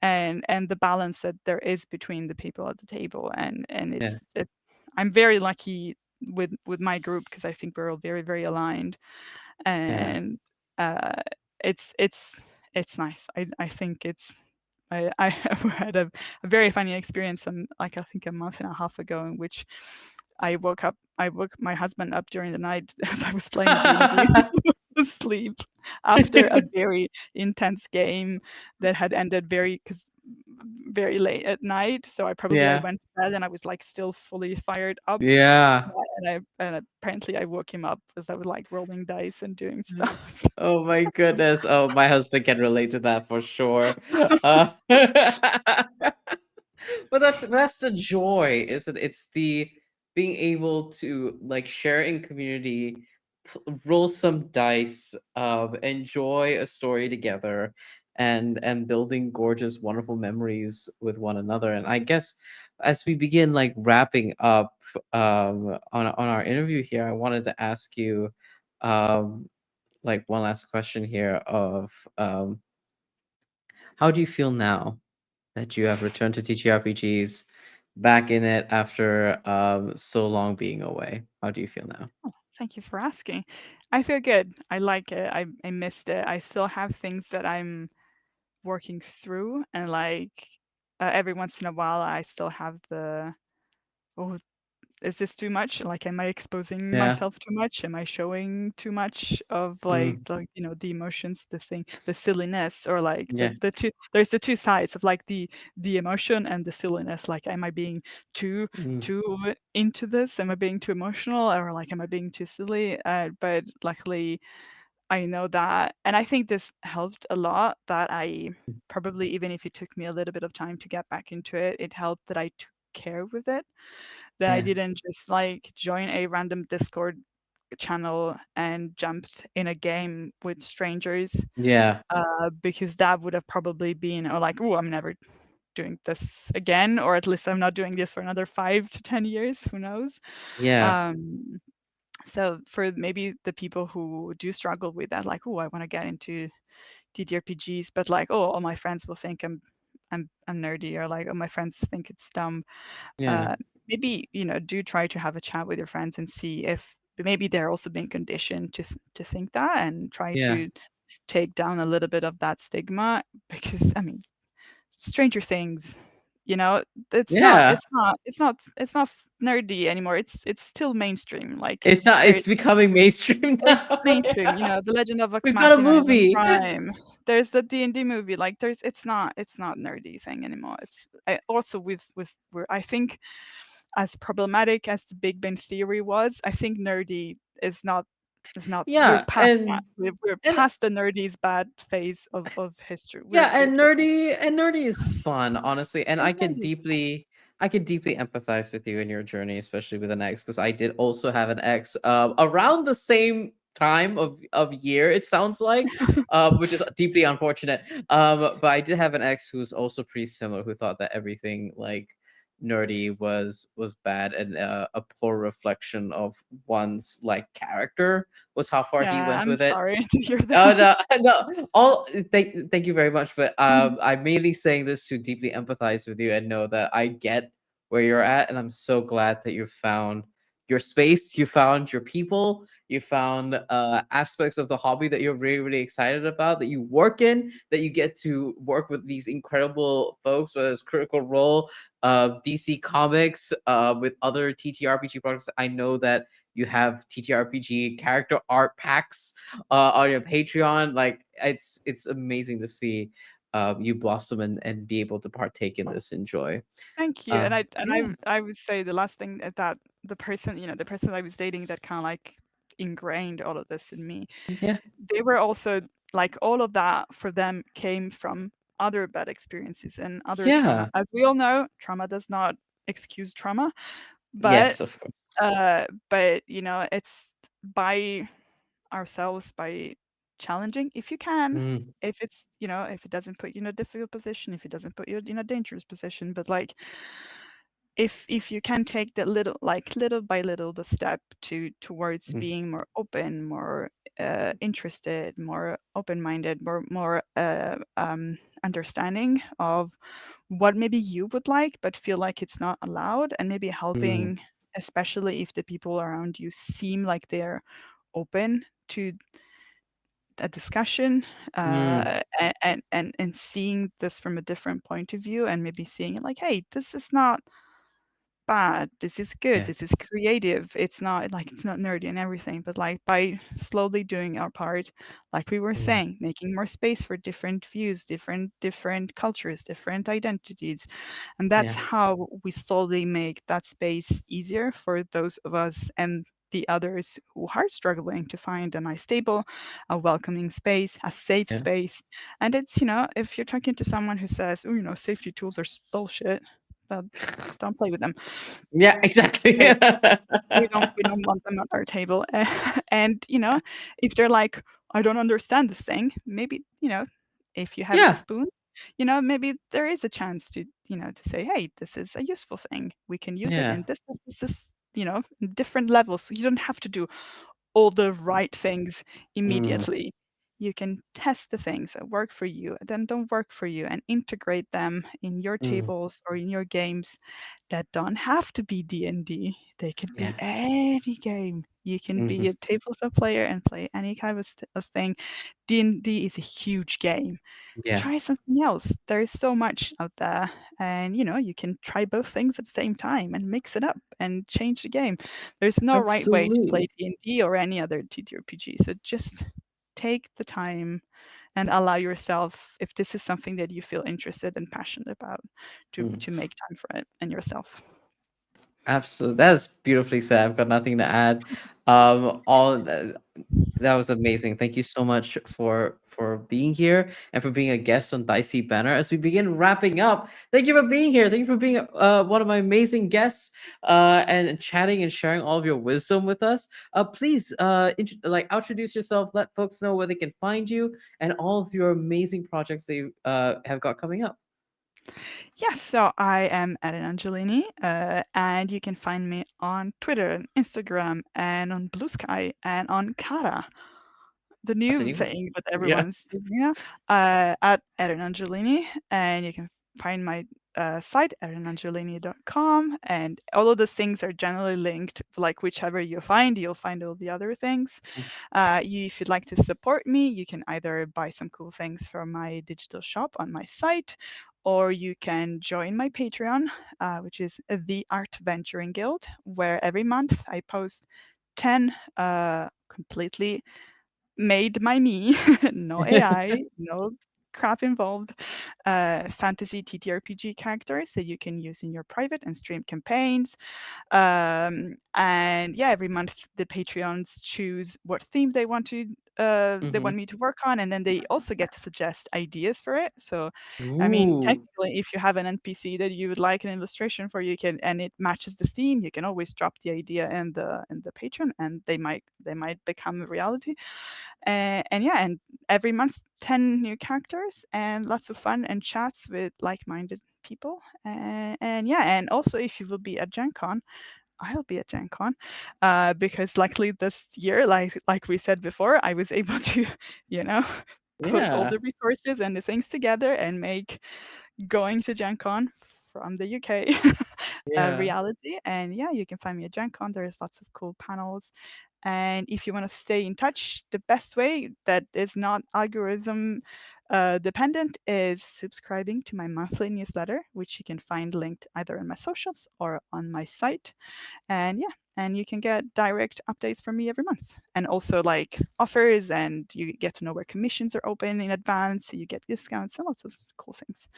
and the balance that there is between the people at the table. And Yeah. I'm very lucky with my group, because I think we're all very, very aligned. Yeah. And uh it's nice. I think I had a very funny experience, like I think a month and a half ago, in which I woke my husband up during the night as I was playing D&D asleep after a very intense game that had ended very late at night. So I Yeah. went to bed, and I was like still fully fired up. Yeah. And apparently I woke him up as I was like rolling dice and doing stuff. Oh my goodness. Oh, my husband can relate to that for sure. But that's the joy, is it? It's the being able to like share in community, roll some dice, enjoy a story together, and building gorgeous, wonderful memories with one another. And I guess as we begin like wrapping up on our interview here, I wanted to ask you like one last question here of how do you feel now? that you have returned to TTRPGs, back in it after so long being away. How do you feel now? Oh, thank you for asking. I feel good. I like it. I missed it. I still have things that I'm working through, and like every once in a while, I still have the oh, is this too much? Like, am I exposing Yeah. myself too much? Am I showing too much of like Mm, the emotions, the thing, the silliness, or like yeah. the two? There's the two sides of like the emotion and the silliness. Like, am I being too Mm, too into this? Am I being too emotional, or like am I being too silly? But luckily, I know that, and I think this helped a lot. That I probably, even if it took me a little bit of time to get back into it, it helped that I took care with it, that I yeah. didn't just like join a random Discord channel and jumped in a game with strangers, Yeah. because that would have probably been, or like, oh, I'm never doing this again, or at least I'm not doing this for another 5 to 10 years. Who knows? Yeah. Um, so for maybe the people who do struggle with that, like, oh, I want to get into TTRPGs, but like, oh, all my friends will think I'm nerdy, or like, oh, my friends think it's dumb. Yeah. uh, Maybe do try to have a chat with your friends and see if maybe they're also being conditioned to think that, and try Yeah. to take down a little bit of that stigma, because I mean, Stranger Things, you know, Yeah. it's not nerdy anymore. It's still mainstream. Like It's not. there It's becoming mainstream it's now. mainstream, Yeah. The Legend of Vox We've got a Machina is on movie. Prime. There's the D&D movie, like, it's not nerdy thing anymore. It's I also with where I think as problematic as the Big Bang Theory was, I think nerdy is not we're Yeah, past that. We're and past the nerdy's bad phase of history. yeah, We're and nerdy is fun, honestly, and yeah, nerdy. I can deeply empathize with you in your journey, especially with an ex, because I did also have an ex around the same time of year, it sounds like, which is deeply unfortunate. But I did have an ex who was also pretty similar, who thought that everything like nerdy was bad and a poor reflection of one's like character was how far he Yeah, went I'm with it. sorry to hear Oh that. no, no. All thank you very much. But I'm mainly saying this to deeply empathize with you and know that I get where you're at, and I'm so glad that you found your space, you found your people, you found aspects of the hobby that you're really, really excited about, that you work in, that you get to work with these incredible folks, whether it's Critical Role, DC Comics, with other TTRPG products. I know that you have TTRPG character art packs on your Patreon. Like it's amazing to see you blossom and be able to partake in this and joy. Thank you. Uh, And yeah, I would say the last thing that the person, the person I was dating that kind of like ingrained all of this in me, yeah, they were also like, all of that for them came from other bad experiences and other trauma. yeah. As we all know, trauma does not excuse trauma, but Yes, of course. it's by ourselves, by challenging if you can, Mm, if it's, if it doesn't put you in a difficult position, if it doesn't put you in a dangerous position, but like, if you can take the little, like, little by little, the step towards mm, being more open, more interested, more open-minded, more understanding of what maybe you would like but feel like it's not allowed, and maybe mm, helping, especially if the people around you seem like they're open to a discussion, mm. and seeing this from a different point of view, and maybe seeing it like, hey, this is not bad, this is good, Yeah, this is creative, it's not like, it's not nerdy and everything, but like, by slowly doing our part, like we were mm, saying, making more space for different views, different cultures, different identities, and that's yeah, how we slowly make that space easier for those of us and the others who are struggling to find a nice table, a welcoming space, a safe yeah, space. And it's, if you're talking to someone who says, oh, safety tools are bullshit, well, don't play with them. yeah. Exactly. They we don't want them at our table. And, if they're like, "I don't understand this thing," maybe, if you have the Yeah, spoon, maybe there is a chance to say, "Hey, this is a useful thing. We can use it yeah, in this, in different levels." So you don't have to do all the right things mm, immediately. You can test the things that work for you and then don't work for you and integrate them in your Mm, tables or in your games that don't have to be D&D. They could be yeah. any game. You can Hmm. be a tabletop player and play any kind of thing. D&D is a huge game. Yeah. Try something else. There is so much out there, and you can try both things at the same time and mix it up and change the game. There's no right way to play Absolutely. D&D or any other TTRPG. So just take the time and allow yourself, if this is something that you feel interested and passionate about, Mm. to make time for it and yourself. Absolutely. That is beautifully said. I've got nothing to add. All that was amazing. Thank you so much for being here and for being a guest on Dicey Banner. As we begin wrapping up, thank you for being here. Thank you for being one of my amazing guests and chatting and sharing all of your wisdom with us. Please introduce yourself. Let folks know where they can find you and all of your amazing projects that you have got coming up. Yes, so I am Eren Angiolini, and you can find me on Twitter and Instagram and on Blue Sky and on Kara, the That's a new new one. thing that Yeah. everyone's using now, at Eren Angiolini, and you can find my site, erenangiolini.com, and all of those things are generally linked, like whichever you find, you'll find all the other things. If you'd like to support me, you can either buy some cool things from my digital shop on my site, or you can join my Patreon, which is the Art Venturing Guild, where every month I post 10 completely made by me, no AI, no crap involved, fantasy TTRPG characters that you can use in your private and stream campaigns. And yeah, every month the Patreons choose what theme they Hmm. want me to work on, and then they also get to suggest ideas for it. So, I mean, Ooh. technically, if you have an NPC that you would like an illustration for, you can, and it matches the theme, you can always drop the idea in the Patreon, and they might become a reality. And yeah, and every month 10 new characters and lots of fun and chats with like-minded people. And yeah, and also if you will be at Gen Con, I'll be at Gen Con, because luckily this year, like we said before, I was able to, you know, put all Yeah. the resources and the things together and make going to Gen Con from the UK a Yeah. reality. And yeah, you can find me at Gen Con. There's lots of cool panels. And if you want to stay in touch, the best way that is not algorithm dependent is subscribing to my monthly newsletter, which you can find linked either in my socials or on my site. And yeah, and you can get direct updates from me every month. And also like offers, and you get to know where commissions are open in advance. So you get discounts and lots of cool things.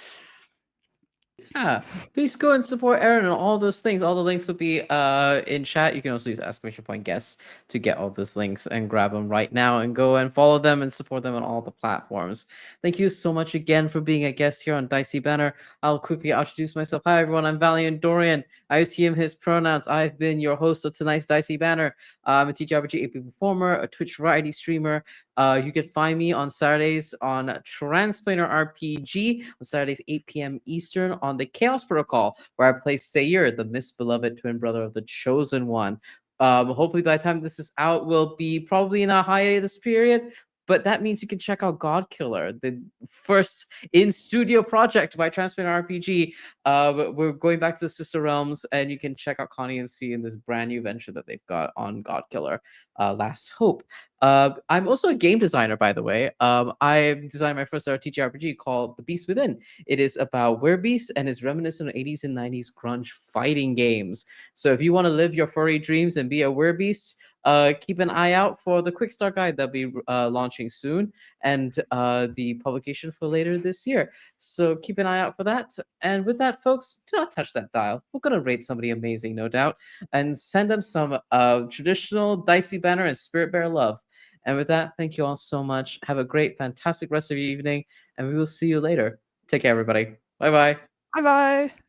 Yeah, please go and support Aaron and all those things. All the links will be in chat. You can also use exclamation point guests to get all those links and grab them right now and go and follow them and support them on all the platforms. Thank you so much again for being a guest here on Dicey Banner. I'll quickly introduce myself. Hi everyone, I'm Valiant Dorian. I use he him his pronouns. I've been your host of tonight's Dicey Banner. I'm a TTRPG AP performer, a Twitch variety streamer. You can find me on Saturdays on Transplanar RPG on Saturdays 8 p.m. Eastern on the Chaos Protocol, where I play Sayer, the misbeloved twin brother of the Chosen One. Hopefully, by the time this is out, we'll be probably in a hiatus period. But that means you can check out God Killer, the first in studio project by Transplanar RPG. We're going back to the Sister Realms, and you can check out Connie and C in this brand new venture that they've got on God Killer, Last Hope. I'm also a game designer, by the way. I designed my first TTRPG called The Beast Within. It is about werbeasts and is reminiscent of 80s and 90s grunge fighting games. So if you want to live your furry dreams and be a werbeast, keep an eye out for the quick start guide that'll be launching soon and the publication for later this year. So keep an eye out for that. And with that, folks, do not touch that dial. We're going to rate somebody amazing, no doubt, and send them some traditional Dicey Banner and SpiritBear love. And with that, thank you all so much. Have a great, fantastic rest of your evening, and we will see you later. Take care, everybody. Bye bye. Bye bye.